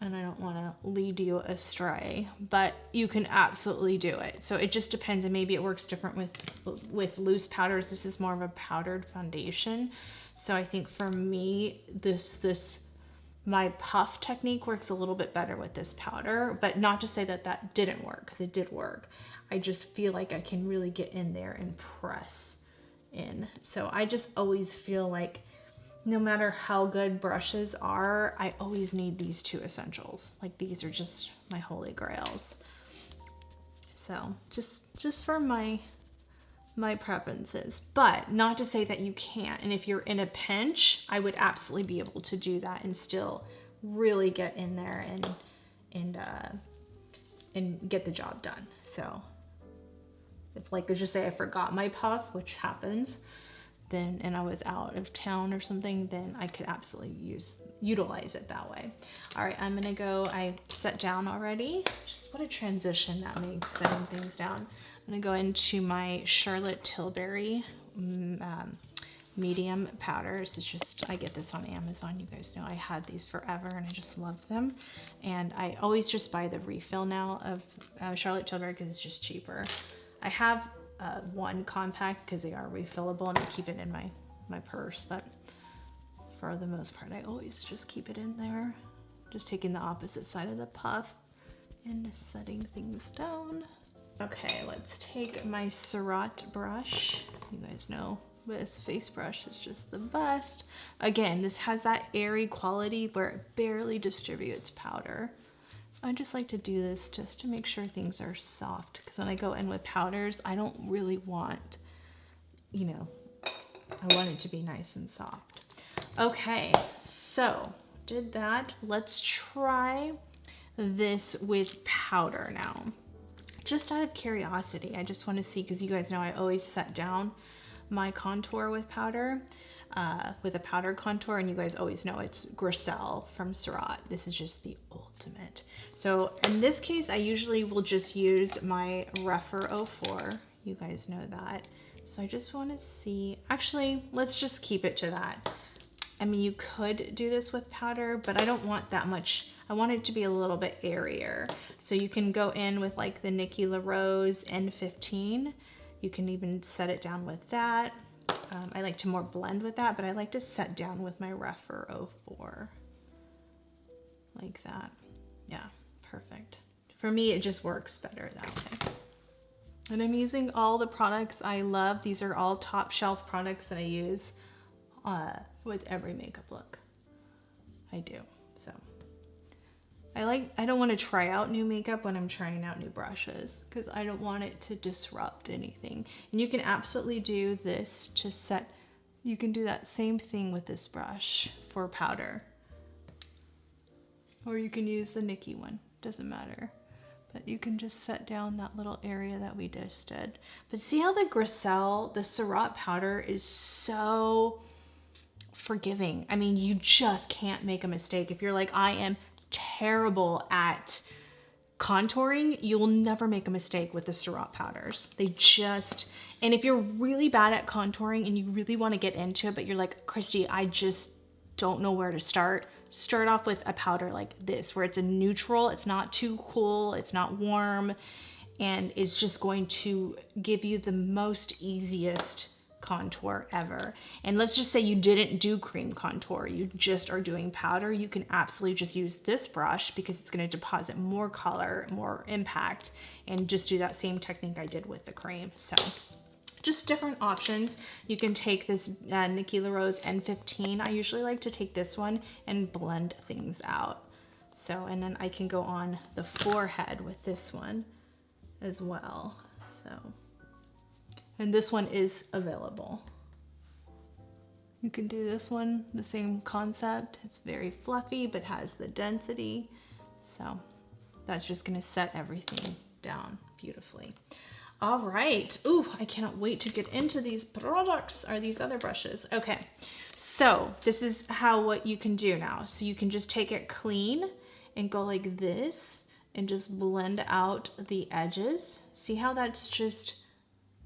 and I don't want to lead you astray, but you can absolutely do it. So it just depends, and maybe it works different with loose powders. This is more of a powdered foundation. So I think for me, my puff technique works a little bit better with this powder, but not to say that that didn't work, because it did work. I just feel like I can really get in there and press in. So I just always feel like no matter how good brushes are, I always need these two essentials. Like, these are just my holy grails. So just for my preferences, but not to say that you can't. And if you're in a pinch, I would absolutely be able to do that and still really get in there and get the job done. So if, like, let's just say I forgot my puff, which happens, then, and I was out of town or something, then I could absolutely utilize it that way. All right, I'm gonna go, I set down already. Just what a transition that makes, setting things down. I'm gonna go into my Charlotte Tilbury medium powders. It's just, I get this on Amazon. You guys know I had these forever and I just love them. And I always just buy the refill now of Charlotte Tilbury because it's just cheaper. I have one compact because they are refillable and I keep it in my purse, but for the most part, I always just keep it in there. Just taking the opposite side of the puff and setting things down. Okay, let's take my Surratt brush. You guys know this face brush is just the best. Again, this has that airy quality where it barely distributes powder. I just like to do this just to make sure things are soft, because when I go in with powders, I don't really want, you know, I want it to be nice and soft. Okay, so did that. Let's try this with powder now. Just out of curiosity, I just want to see, because you guys know I always set down my contour with powder, with a powder contour, and you guys always know it's Griselle from Surratt. This is just the ultimate. So in this case, I usually will just use my Rougher 04. You guys know that. So I just want to see, actually, let's just keep it to that. I mean, you could do this with powder, but I don't want that much. I want it to be a little bit airier. So you can go in with like the Nikki LaRose N15. You can even set it down with that. I like to more blend with that, but I like to set down with my Rougher 04. Like that. Yeah, perfect. For me, it just works better that way. And I'm using all the products I love. These are all top shelf products that I use with every makeup look I do. So I don't want to try out new makeup when I'm trying out new brushes because I don't want it to disrupt anything. And you can absolutely do this to set, you can do that same thing with this brush for powder. Or you can use the Nikki one, doesn't matter. But you can just set down that little area that we just did. But see how the Griselle, the Surratt powder is so forgiving. I mean, you just can't make a mistake. If you're like, I am terrible at contouring, you will never make a mistake with the Surratt powders. They just, and if you're really bad at contouring and you really want to get into it, but you're like, Christy, I just don't know where to start off with a powder like this, where it's a neutral, it's not too cool, it's not warm, and it's just going to give you the most easiest contour ever. And let's just say you didn't do cream contour, you just are doing powder, you can absolutely just use this brush because it's going to deposit more color, more impact, and just do that same technique I did with the cream. So just different options. You can take this Nikki LaRose N15. I usually like to take this one and blend things out. So, and then I can go on the forehead with this one as well. So, and this one is available. You can do this one, the same concept. It's very fluffy, but has the density. So that's just gonna set everything down beautifully. All right. Ooh, I cannot wait to get into these products, or these other brushes. Okay, so this is what you can do now. So you can just take it clean and go like this and just blend out the edges. See how that's just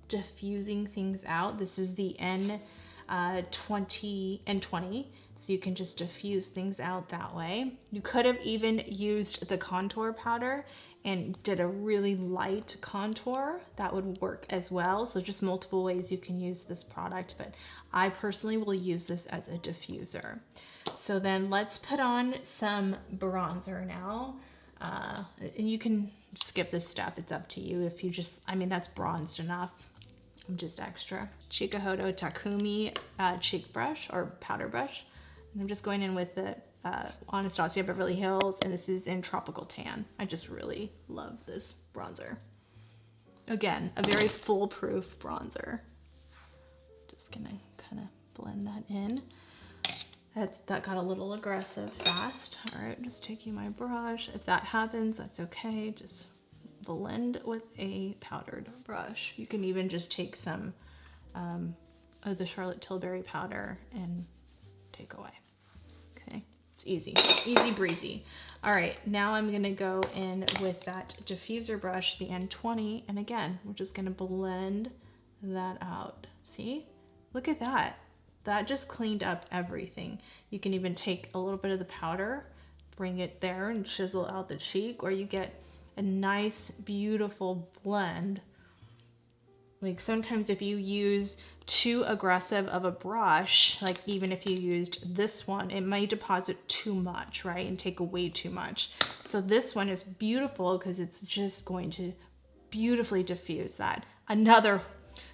diffusing things out? This is the N20, so you can just diffuse things out that way. You could have even used the contour powder and did a really light contour. That would work as well. So just multiple ways you can use this product, but I personally will use this as a diffuser. So then let's put on some bronzer now. And you can skip this step, it's up to you. If you just, I mean, that's bronzed enough. I'm just extra. Chikuhodo Takumi cheek brush or powder brush. And I'm just going in with the Anastasia Beverly Hills, and this is in Tropical Tan. I just really love this bronzer. Again, a very foolproof bronzer. Just gonna kind of blend that in. That got a little aggressive fast. All right, just taking my brush. If that happens, that's okay. Just blend with a powdered brush. You can even just take some of the Charlotte Tilbury powder and take away. Okay, it's easy, easy breezy. All right, now I'm gonna go in with that diffuser brush, the N20, and again, we're just gonna blend that out. See, look at that. That just cleaned up everything. You can even take a little bit of the powder, bring it there and chisel out the cheek, or you get a nice, beautiful blend. Like sometimes if you use too aggressive of a brush, like even if you used this one, it might deposit too much, right? And take away too much. So this one is beautiful because it's just going to beautifully diffuse that.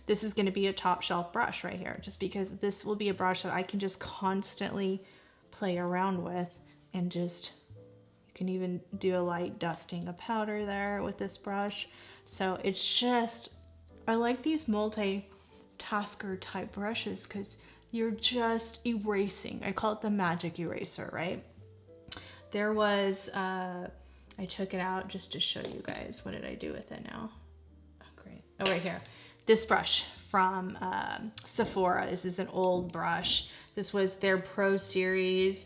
This is going to be a top shelf brush right here, just because this will be a brush that I can just constantly play around with, and just, you can even do a light dusting of powder there with this brush. So it's just, I like these multi-tasker type brushes because you're just erasing. I call it the magic eraser, right? There was, I took it out just to show you guys. What did I do with it now? Oh, great. Oh, right here. This brush from Sephora. This is an old brush. This was their Pro Series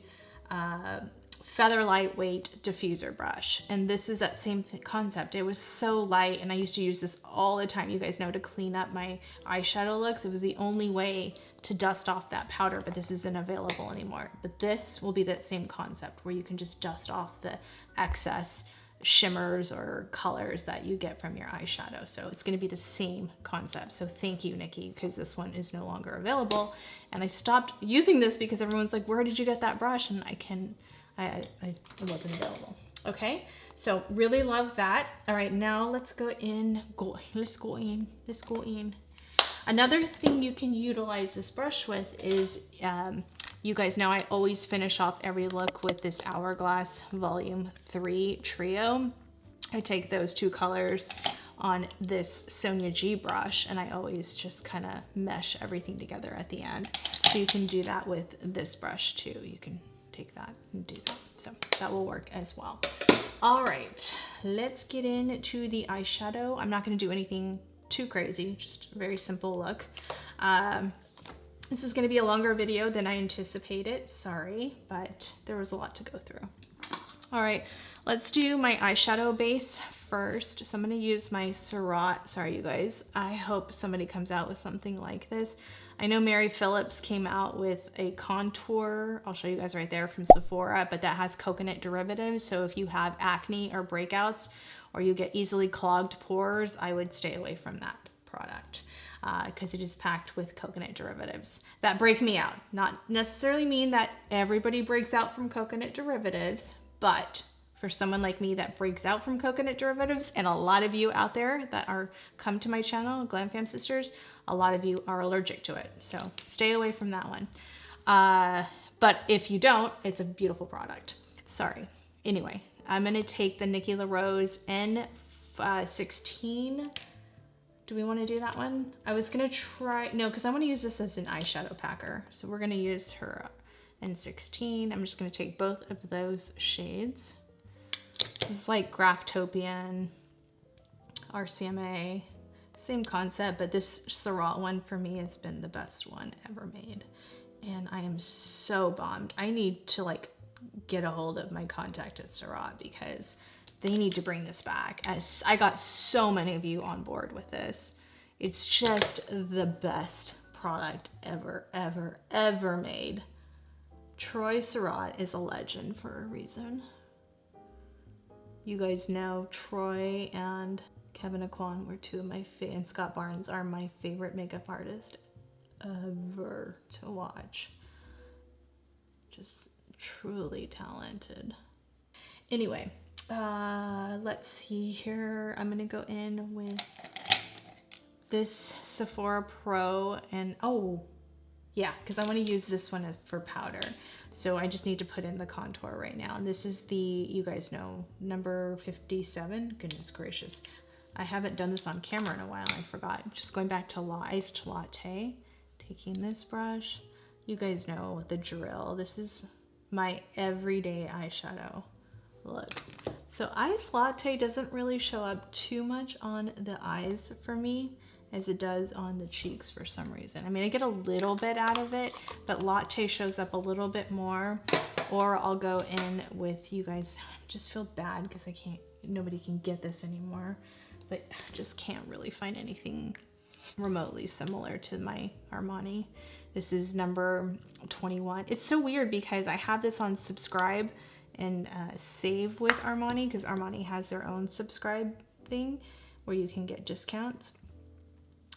Feather Lightweight diffuser brush. And this is that same concept. It was so light, and I used to use this all the time, you guys know, to clean up my eyeshadow looks. It was the only way to dust off that powder, but this isn't available anymore. But this will be that same concept where you can just dust off the excess shimmers or colors that you get from your eyeshadow. So it's going to be the same concept. So thank you, Nikki, because this one is no longer available. And I stopped using this because everyone's like, where did you get that brush? And it wasn't available. Okay, so really love that. All right, now let's go in. Let's go in. Another thing you can utilize this brush with is, you guys know I always finish off every look with this Hourglass Volume 3 Trio. I take those two colors on this Sonia G brush and I always just kind of mesh everything together at the end. So you can do that with this brush too. You can take that and do that. So that will work as well. All right, let's get into the eyeshadow. I'm not going to do anything too crazy, just a very simple look. This is going to be a longer video than I anticipated. Sorry, but there was a lot to go through. All right, let's do my eyeshadow base first. So I'm going to use my Surratt. Sorry, you guys. I hope somebody comes out with something like this. I know Mary Phillips came out with a contour. I'll show you guys right there from Sephora, but that has coconut derivatives. So if you have acne or breakouts or you get easily clogged pores, I would stay away from that product because it is packed with coconut derivatives that break me out. Not necessarily mean that everybody breaks out from coconut derivatives, but for someone like me that breaks out from coconut derivatives, and a lot of you out there that come to my channel, Glam Fam Sisters, a lot of you are allergic to it. So stay away from that one. But if you don't, it's a beautiful product. Sorry. Anyway, I'm gonna take the Nikki LaRose N16. Do we want to do that one? I was gonna try, no, because I want to use this as an eyeshadow packer. So we're gonna use her N16. I'm just gonna take both of those shades. This is like Graftopian, RCMA, same concept, but this Surratt one for me has been the best one ever made. And I am so bummed. I need to like get a hold of my contact at Surratt because they need to bring this back. As I got so many of you on board with this. It's just the best product ever, ever, ever made. Troy Surratt is a legend for a reason. You guys know Troy and Kevin Aquan were two of my and Scott Barnes are my favorite makeup artists ever to watch. Just truly talented. Anyway, let's see here. I'm gonna go in with this Sephora Pro and oh yeah, because I want to use this one as for powder. So I just need to put in the contour right now. And this is the, you guys know, number 57. Goodness gracious. I haven't done this on camera in a while. I forgot. Just going back to Iced Latte. Taking this brush. You guys know the drill. This is my everyday eyeshadow look. So Iced Latte doesn't really show up too much on the eyes for me as it does on the cheeks for some reason. I mean, I get a little bit out of it, but Latte shows up a little bit more. Or I'll go in with, you guys, just feel bad because I can't, nobody can get this anymore, but I just can't really find anything remotely similar to my Armani. This is number 21. It's so weird because I have this on subscribe and save with Armani because Armani has their own subscribe thing where you can get discounts.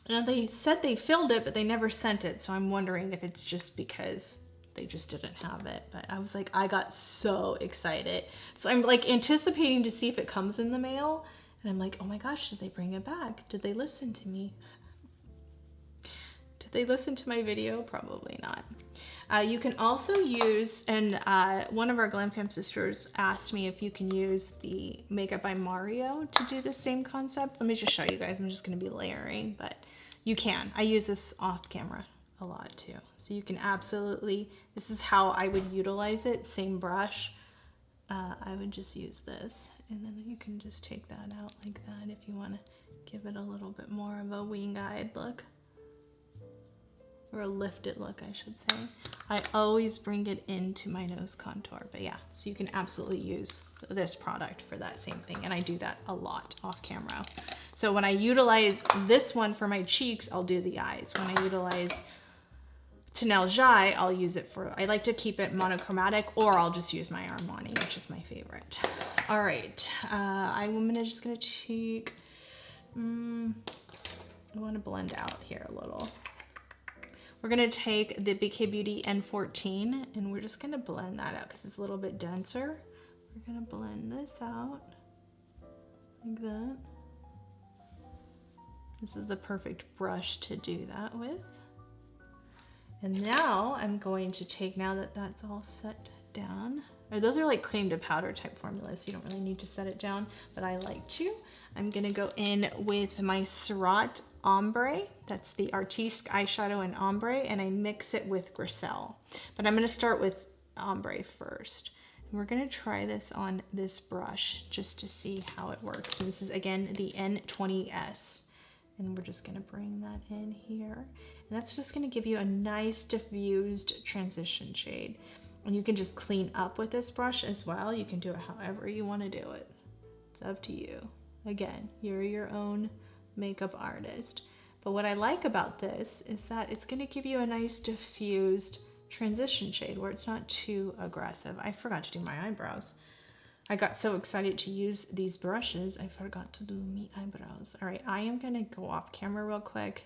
And they said they filled it, but they never sent it. So I'm wondering if it's just because they just didn't have it. But I was like, I got so excited. So I'm like anticipating to see if it comes in the mail. And I'm like, oh my gosh, did they bring it back? Did they listen to me? Did they listen to my video? Probably not. You can also use, and one of our Glam Fam sisters asked me if you can use the Makeup by Mario to do the same concept. Let me just show you guys. I'm just going to be layering, but you can. I use this off camera a lot too. So you can absolutely, this is how I would utilize it. Same brush. I would just use this and then you can just take that out like that if you want to give it a little bit more of a wing-eyed look. Or a lifted look, I should say. I always bring it into my nose contour, but yeah, so you can absolutely use this product for that same thing, and I do that a lot off camera. So when I utilize this one for my cheeks, I'll do the eyes. When I utilize Tenel Jai, I'll use it for, I like to keep it monochromatic, or I'll just use my Armani, which is my favorite. All right, I'm just gonna take, I wanna blend out here a little. We're gonna take the BK Beauty N14 and we're just gonna blend that out because it's a little bit denser. We're gonna blend this out like that. This is the perfect brush to do that with. And now I'm going to take, now that that's all set down, or those are like cream to powder type formulas, so you don't really need to set it down, but I like to. I'm gonna go in with my Surratt Ombre. That's the Artiste eyeshadow in Ombre, and I mix it with Griselle. But I'm gonna start with Ombre first. And we're gonna try this on this brush just to see how it works. And this is, again, the N20S. And we're just gonna bring that in here. And that's just gonna give you a nice diffused transition shade. And you can just clean up with this brush as well. You can do it however you wanna do it. It's up to you. Again, you're your own makeup artist. But what I like about this is that it's gonna give you a nice diffused transition shade where it's not too aggressive. I forgot to do my eyebrows. I got so excited to use these brushes, I forgot to do my eyebrows. All right, I am gonna go off camera real quick,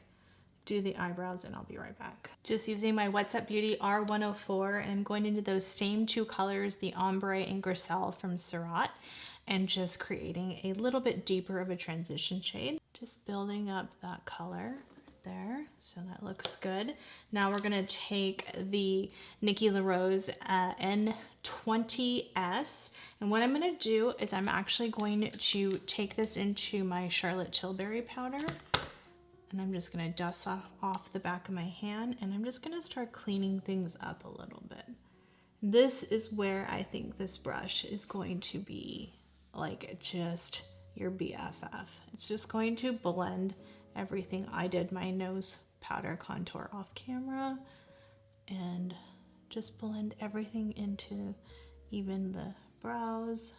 do the eyebrows, and I'll be right back. Just using my What's Up Beauty R104, and I'm going into those same two colors, the Ombre and Griselle from Surratt, and just creating a little bit deeper of a transition shade. Just building up that color there, so that looks good. Now we're gonna take the Nikki LaRose N20S, and what I'm gonna do is I'm actually going to take this into my Charlotte Tilbury powder, and I'm just gonna dust off the back of my hand, and I'm just gonna start cleaning things up a little bit. This is where I think this brush is going to be like just your BFF. It's just going to blend everything. I did my nose powder contour off camera and just blend everything into even the brows.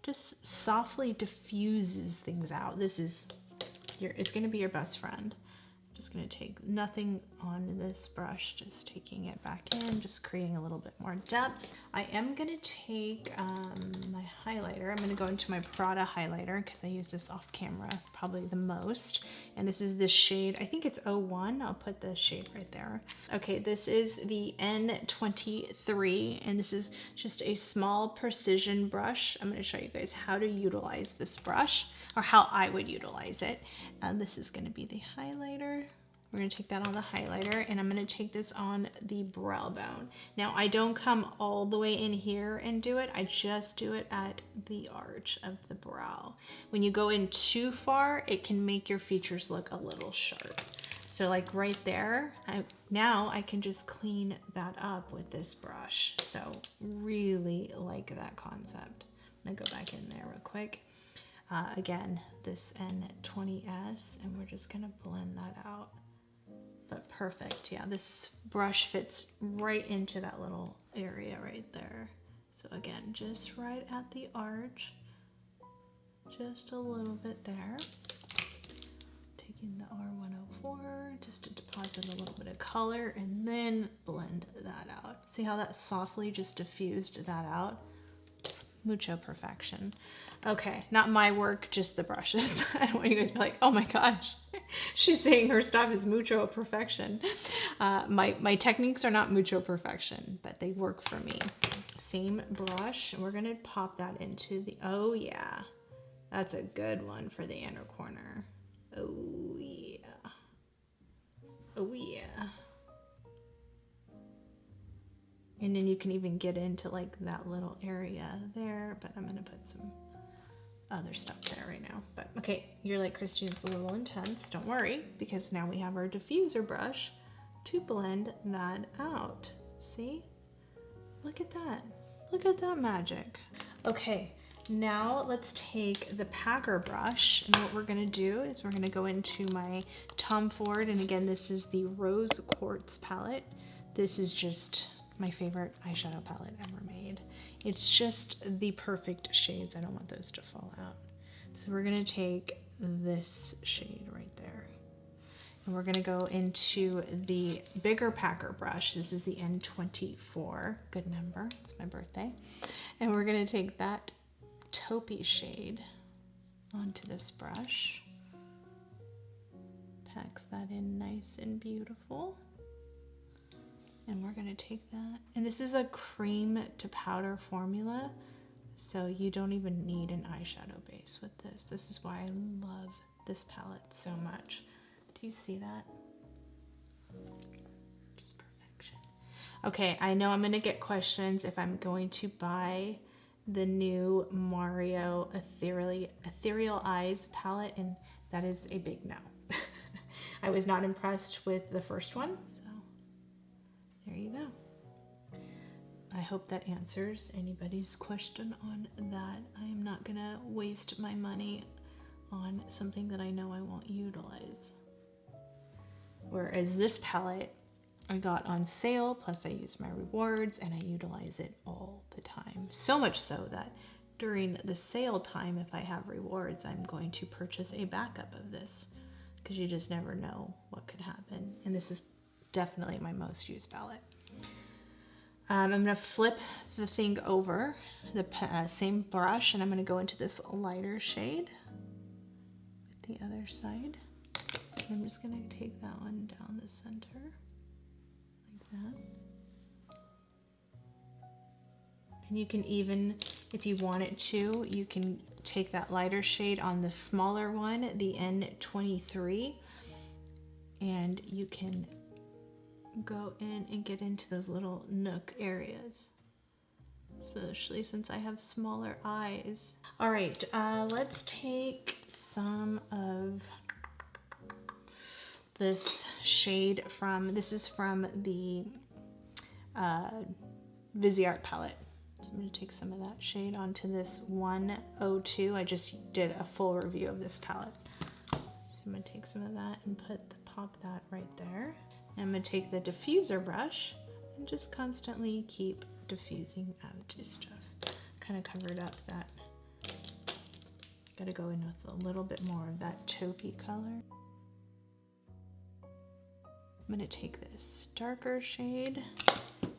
Just softly diffuses things out. This is it's gonna be your best friend. I'm just gonna take nothing on this brush, just taking it back in, just creating a little bit more depth. I am gonna take my highlighter. I'm gonna go into my Prada highlighter because I use this off camera probably the most. And this is the shade, I think it's 01. I'll put the shade right there. Okay, this is the N23, and this is just a small precision brush. I'm gonna show you guys how to utilize this brush, or how I would utilize it. This is gonna be the highlighter. We're gonna take that on the highlighter, and I'm gonna take this on the brow bone. Now, I don't come all the way in here and do it. I just do it at the arch of the brow. When you go in too far, it can make your features look a little sharp. So like right there, now I can just clean that up with this brush. So really like that concept. I'm gonna go back in there real quick. Again, this N20S, and we're just gonna blend that out. But perfect, yeah, this brush fits right into that little area right there. So again, just right at the arch, just a little bit there. Taking the R104 just to deposit a little bit of color, and then blend that out. See how that softly just diffused that out? Mucho perfection. Okay, not my work, just the brushes. I don't want you guys to be like, oh my gosh, she's saying her stuff is mucho perfection. My techniques are not mucho perfection, but they work for me. Same brush, and we're gonna pop that into the, oh yeah, that's a good one for the inner corner. Oh yeah, oh yeah. And then you can even get into like that little area there, but I'm gonna put some other stuff there right now. But okay, you're like, Christine, it's a little intense. Don't worry, because now we have our diffuser brush to blend that out. See? Look at that. Look at that magic. Okay, now let's take the Packer brush, and what we're gonna do is we're gonna go into my Tom Ford, and again, this is the Rose Quartz palette. This is just my favorite eyeshadow palette ever made. It's just the perfect shades. I don't want those to fall out. So we're gonna take this shade right there. And we're gonna go into the bigger Packer brush. This is the N24, good number, it's my birthday. And we're gonna take that taupey shade onto this brush. Packs that in nice and beautiful. And we're gonna take that, and this is a cream to powder formula. So you don't even need an eyeshadow base with this. This is why I love this palette so much. Do you see that? Just perfection. Okay, I know I'm gonna get questions if I'm going to buy the new Mario Ethereal Eyes palette, and that is a big no. I was not impressed with the first one, so there you go. I hope that answers anybody's question on that. I am not gonna waste my money on something that I know I won't utilize. Whereas this palette I got on sale, plus I use my rewards and I utilize it all the time. So much so that during the sale time, if I have rewards, I'm going to purchase a backup of this because you just never know what could happen. And this is definitely my most used palette. I'm gonna flip the thing over, the same brush, and I'm gonna go into this lighter shade with the other side. I'm just gonna take that one down the center, like that. And you can even, if you wanted to, you can take that lighter shade on the smaller one, the N23, and you can go in and get into those little nook areas, especially since I have smaller eyes. All right, let's take some of this shade from, this is from the Viseart palette. So I'm gonna take some of that shade onto this 102. I just did a full review of this palette. So I'm gonna take some of that and pop that right there. I'm going to take the diffuser brush and just constantly keep diffusing out stuff. Kind of covered up that. Got to go in with a little bit more of that taupey color. I'm going to take this darker shade.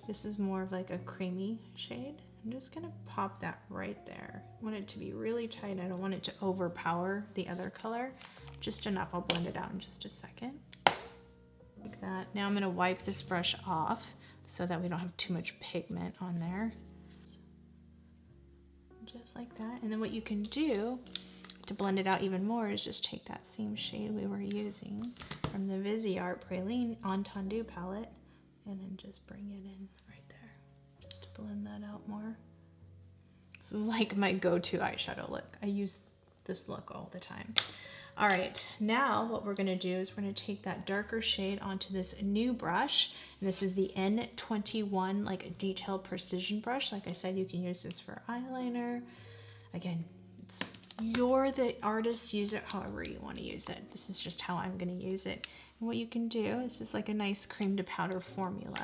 This is more of like a creamy shade. I'm just going to pop that right there. I want it to be really tight. I don't want it to overpower the other color. Just enough. I'll blend it out in just a second. Like that. Now I'm going to wipe this brush off so that we don't have too much pigment on there. Just like that. And then what you can do to blend it out even more is just take that same shade we were using from the Viseart Praline Entendu palette and then just bring it in right there just to blend that out more. This is like my go-to eyeshadow look. I use this look all the time. All right, now what we're gonna do is we're gonna take that darker shade onto this new brush. And this is the N21 like a detail precision brush. Like I said, you can use this for eyeliner. Again, you're the artist, use it however you wanna use it. This is just how I'm gonna use it. And what you can do is just like a nice cream to powder formula.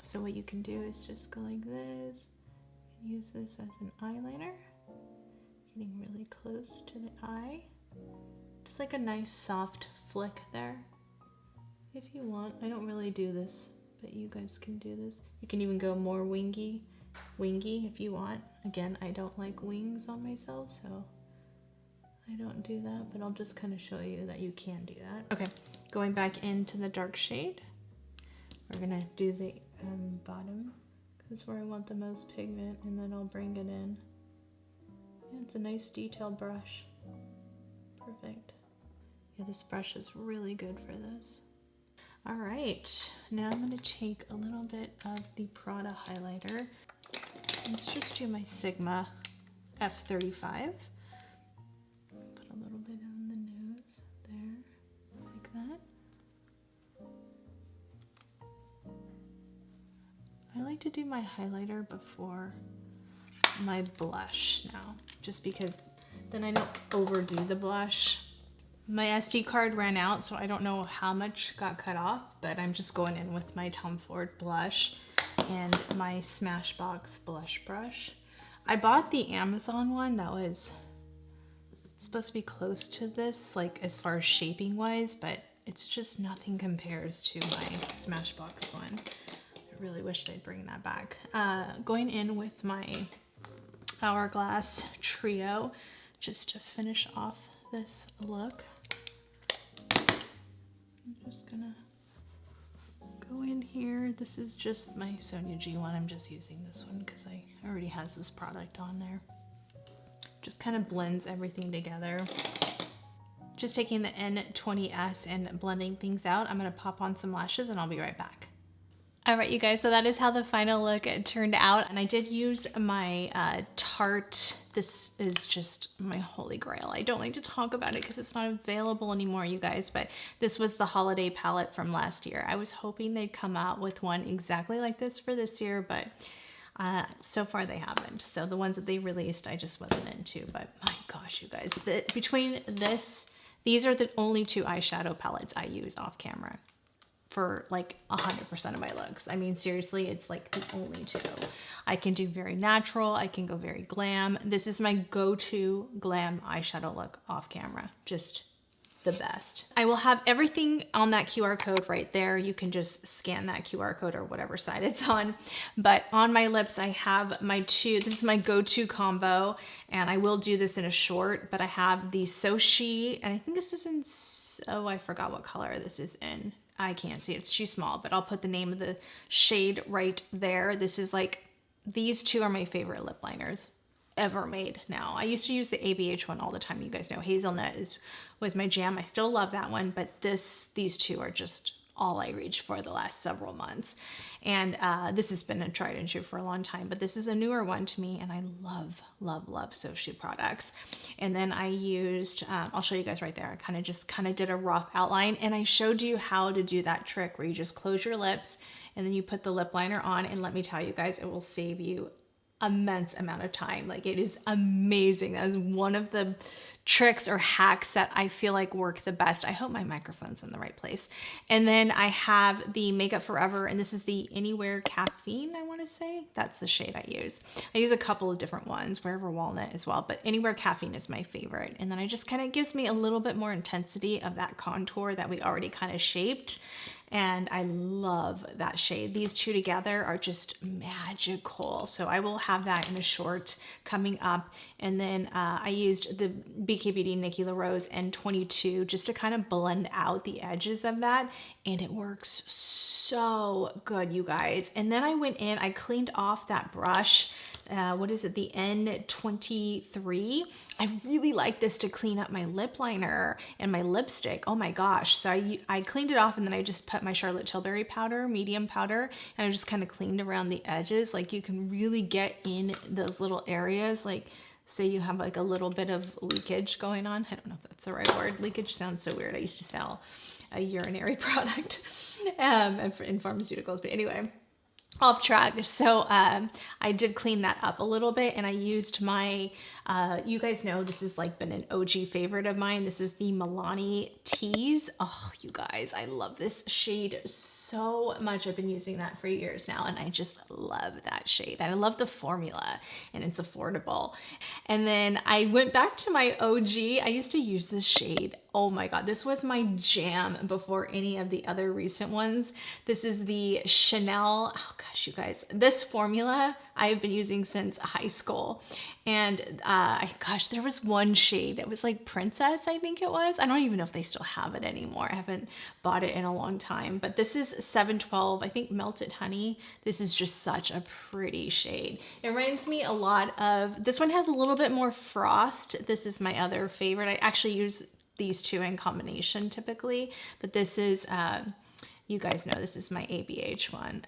So what you can do is just go like this, and use this as an eyeliner, getting really close to the eye. Just like a nice soft flick there. If you want, I don't really do this, but you guys can do this. You can even go more wingy if you want. Again, I don't like wings on myself, so I don't do that, but I'll just kind of show you that you can do that. Okay, going back into the dark shade, we're gonna do the bottom, because where I want the most pigment, and then I'll bring it in. And it's a nice detailed brush. Perfect. Yeah, this brush is really good for this. All right, now I'm gonna take a little bit of the Prada highlighter. Let's just do my Sigma F35. Put a little bit on the nose there, like that. I like to do my highlighter before my blush now, just because then I don't overdo the blush. My SD card ran out, so I don't know how much got cut off, but I'm just going in with my Tom Ford blush and my Smashbox blush brush. I bought the Amazon one that was supposed to be close to this, like as far as shaping wise, but it's just nothing compares to my Smashbox one. I really wish they'd bring that back. Going in with my Hourglass Trio, just to finish off this look. I'm just gonna go in here. This is just my Sonia G one. I'm just using this one because I already has this product on there. Just kind of blends everything together. Just taking the N20S and blending things out. I'm gonna pop on some lashes and I'll be right back. All right, you guys, so that is how the final look turned out. And I did use my Tarte. This is just my holy grail. I don't like to talk about it because it's not available anymore, you guys, but this was the holiday palette from last year. I was hoping they'd come out with one exactly like this for this year, but so far they haven't. So the ones that they released, I just wasn't into, but my gosh, you guys, between this, these are the only 2 eyeshadow palettes I use off camera for like 100% of my looks. I mean, seriously, it's like the only 2. I can do very natural. I can go very glam. This is my go-to glam eyeshadow look off camera. Just the best. I will have everything on that QR code right there. You can just scan that QR code or whatever side it's on. But on my lips, I have my 2, this is my go-to combo, and I will do this in a short, but I have the So She, and I think this is in, oh, I forgot what color this is in. I can't see it, it's too small, but I'll put the name of the shade right there. This is like, these 2 are my favorite lip liners ever made now. I used to use the ABH one all the time. You guys know Hazelnut was my jam. I still love that one, but these 2 are just all I reached for the last several months. And this has been a tried and true for a long time, but this is a newer one to me, and I love, love, love So She products. And then I used, I'll show you guys right there. I just did a rough outline, and I showed you how to do that trick where you just close your lips and then you put the lip liner on, and let me tell you guys, it will save you immense amount of time. Like, it is amazing. That is one of the tricks or hacks that I feel like work the best. I hope my microphone's in the right place. And then I have the Makeup Forever, and this is the Anywhere Caffeine, I want to say. That's the shade I use. I use a couple of different ones, Wherever Walnut as well, but Anywhere Caffeine is my favorite. And then it just kind of gives me a little bit more intensity of that contour that we already kind of shaped. And I love that shade. These 2 together are just magical. So I will have that in a short coming up. And then I used the BK Beauty Nikki LaRose N22 just to kind of blend out the edges of that. And it works so good, you guys. And then I went in, I cleaned off that brush. What is it? The N23. I really like this to clean up my lip liner and my lipstick. Oh my gosh. So I cleaned it off, and then I just put my Charlotte Tilbury powder, medium powder, and I just kind of cleaned around the edges. Like, you can really get in those little areas. Like, say you have like a little bit of leakage going on. I don't know if that's the right word. Leakage sounds so weird. I used to sell a urinary product in pharmaceuticals, but anyway, off track. So I did clean that up a little bit, and I used my, you guys know this has like been an OG favorite of mine. This is the Milani Tease. Oh, you guys, I love this shade so much. I've been using that for years now, and I just love that shade. And I love the formula, and it's affordable. And then I went back to my OG. I used to use this shade. Oh my God, this was my jam before any of the other recent ones. This is the Chanel, oh gosh, you guys, this formula I've been using since high school. And gosh, there was one shade, it was like Princess, I think it was. I don't even know if they still have it anymore. I haven't bought it in a long time, but this is 712, I think Melted Honey. This is just such a pretty shade. It reminds me a lot of, this one has a little bit more frost. This is my other favorite. I actually use these 2 in combination typically, but this is, you guys know this is my ABH one,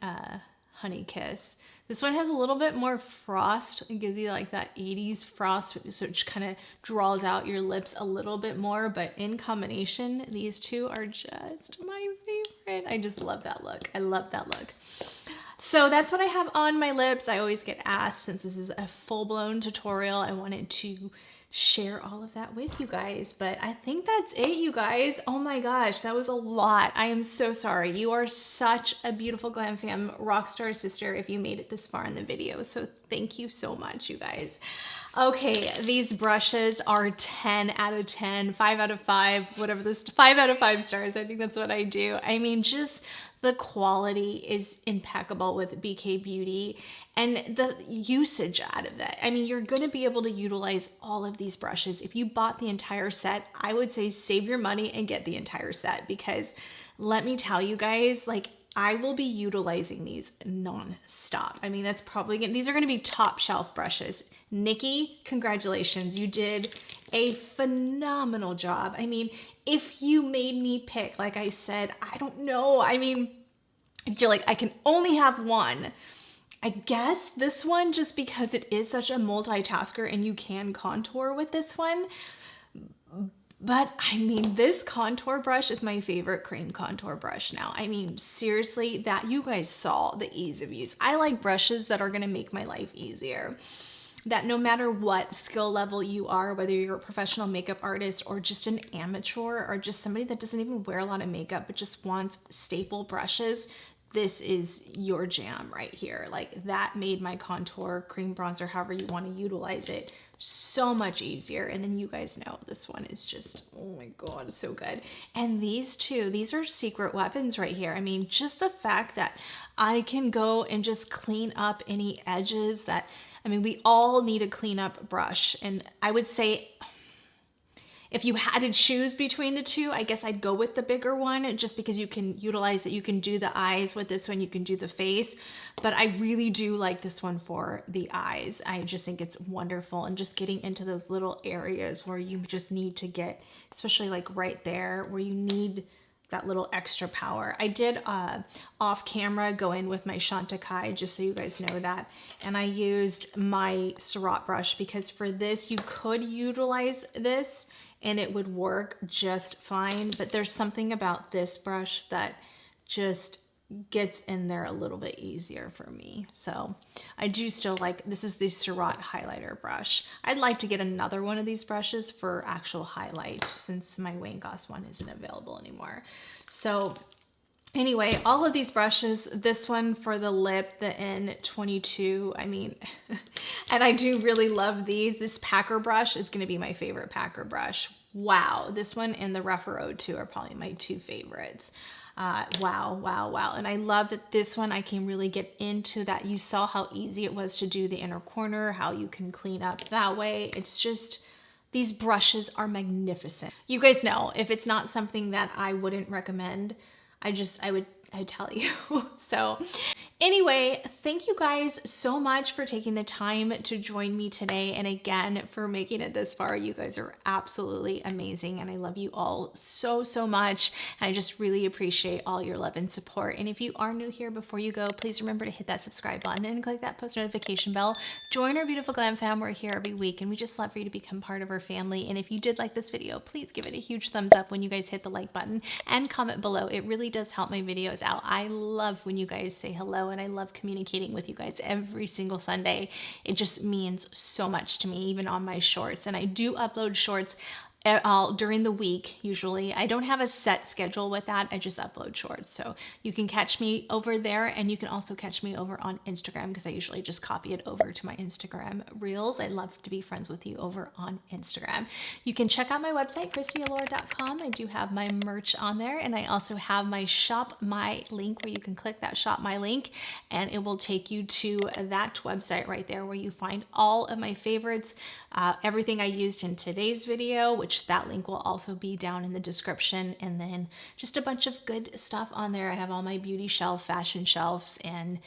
Honey Kiss. This one has a little bit more frost. It gives you like that 80s frost, so it kind of draws out your lips a little bit more, but in combination, these 2 are just my favorite. I just love that look. I love that look. So that's what I have on my lips. I always get asked, since this is a full-blown tutorial, I wanted to share all of that with you guys, but I think that's it, you guys. Oh my gosh, that was a lot. I am so sorry. You are such a beautiful Glam Fam rockstar sister if you made it this far in the video, so thank you so much, you guys. Okay, these brushes are 10 out of 10, 5 out of 5, whatever this, 5 out of 5 stars. I think that's what I do. I mean, just the quality is impeccable with BK Beauty, and the usage out of that. I mean, you're gonna be able to utilize all of these brushes. If you bought the entire set, I would say save your money and get the entire set, because let me tell you guys, like, I will be utilizing these non-stop. I mean, that's probably these are gonna be top shelf brushes. Nikki, congratulations. You did a phenomenal job. I mean, if you made me pick, like I said, I don't know. I mean, if you're like, I can only have one, I guess this one, just because it is such a multitasker and you can contour with this one. But I mean, this contour brush is my favorite cream contour brush now. I mean, seriously, that you guys saw the ease of use. I like brushes that are gonna make my life easier. That no matter what skill level you are, whether you're a professional makeup artist or just an amateur or just somebody that doesn't even wear a lot of makeup but just wants staple brushes, this is your jam right here. Like, that made my contour, cream bronzer, however you want to utilize it, so much easier. And then you guys know this one is just, oh my God, so good. And these two, these are secret weapons right here. I mean, just the fact that I can go and just clean up any edges that, I mean, we all need a cleanup brush. And I would say, if you had to choose between the two, I guess I'd go with the bigger one, just because you can utilize it. You can do the eyes with this one, you can do the face, but I really do like this one for the eyes. I just think it's wonderful, and just getting into those little areas where you just need to get, especially like right there where you need that little extra power. I did off camera go in with my Chantecaille, just so you guys know that, and I used my Surratt brush, because for this you could utilize this and it would work just fine, but there's something about this brush that just gets in there a little bit easier for me. So I do still like, this is the Surratt highlighter brush. I'd like to get another one of these brushes for actual highlight, since my Wayne Goss one isn't available anymore. So anyway, all of these brushes, this one for the lip, the N22, I mean, and I do really love these. This Packer brush is gonna be my favorite Packer brush. Wow, this one and the Refer 02 are probably my two favorites. Wow, wow, wow. And I love that this one, I can really get into that. You saw how easy it was to do the inner corner, how you can clean up that way. It's just, these brushes are magnificent. You guys know, if it's not something that I wouldn't recommend, I'd tell you. So anyway, thank you guys so much for taking the time to join me today. And again, for making it this far. You guys are absolutely amazing. And I love you all so, so much. And I just really appreciate all your love and support. And if you are new here, before you go, please remember to hit that subscribe button and click that post notification bell. Join our beautiful Glam fam. We're here every week, and we just love for you to become part of our family. And if you did like this video, please give it a huge thumbs up when you guys hit the like button, and comment below. It really does help my videos out. I love when you guys say hello, and I love communicating with you guys every single Sunday. It just means so much to me, even on my shorts. And I do upload shorts during the week. Usually I don't have a set schedule with that. I just upload shorts. So you can catch me over there, and you can also catch me over on Instagram, because I usually just copy it over to my Instagram reels. I'd love to be friends with you over on Instagram. You can check out my website, christyallure.com. I do have my merch on there, and I also have my Shop My link, where you can click that Shop My link, and it will take you to that website right there, where you find all of my favorites, everything I used in today's video, which that link will also be down in the description, and then just a bunch of good stuff on there. I have all my beauty shelf, fashion shelves, and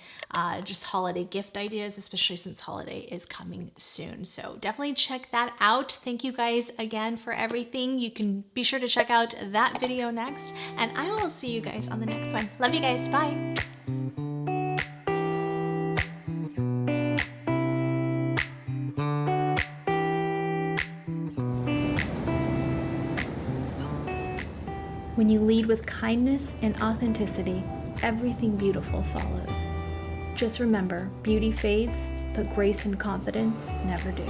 just holiday gift ideas, especially since holiday is coming soon. So definitely check that out. Thank you guys again for everything. You can be sure to check out that video next, and I will see you guys on the next one. Love you guys. Bye. When you lead with kindness and authenticity, everything beautiful follows. Just remember, beauty fades, but grace and confidence never do.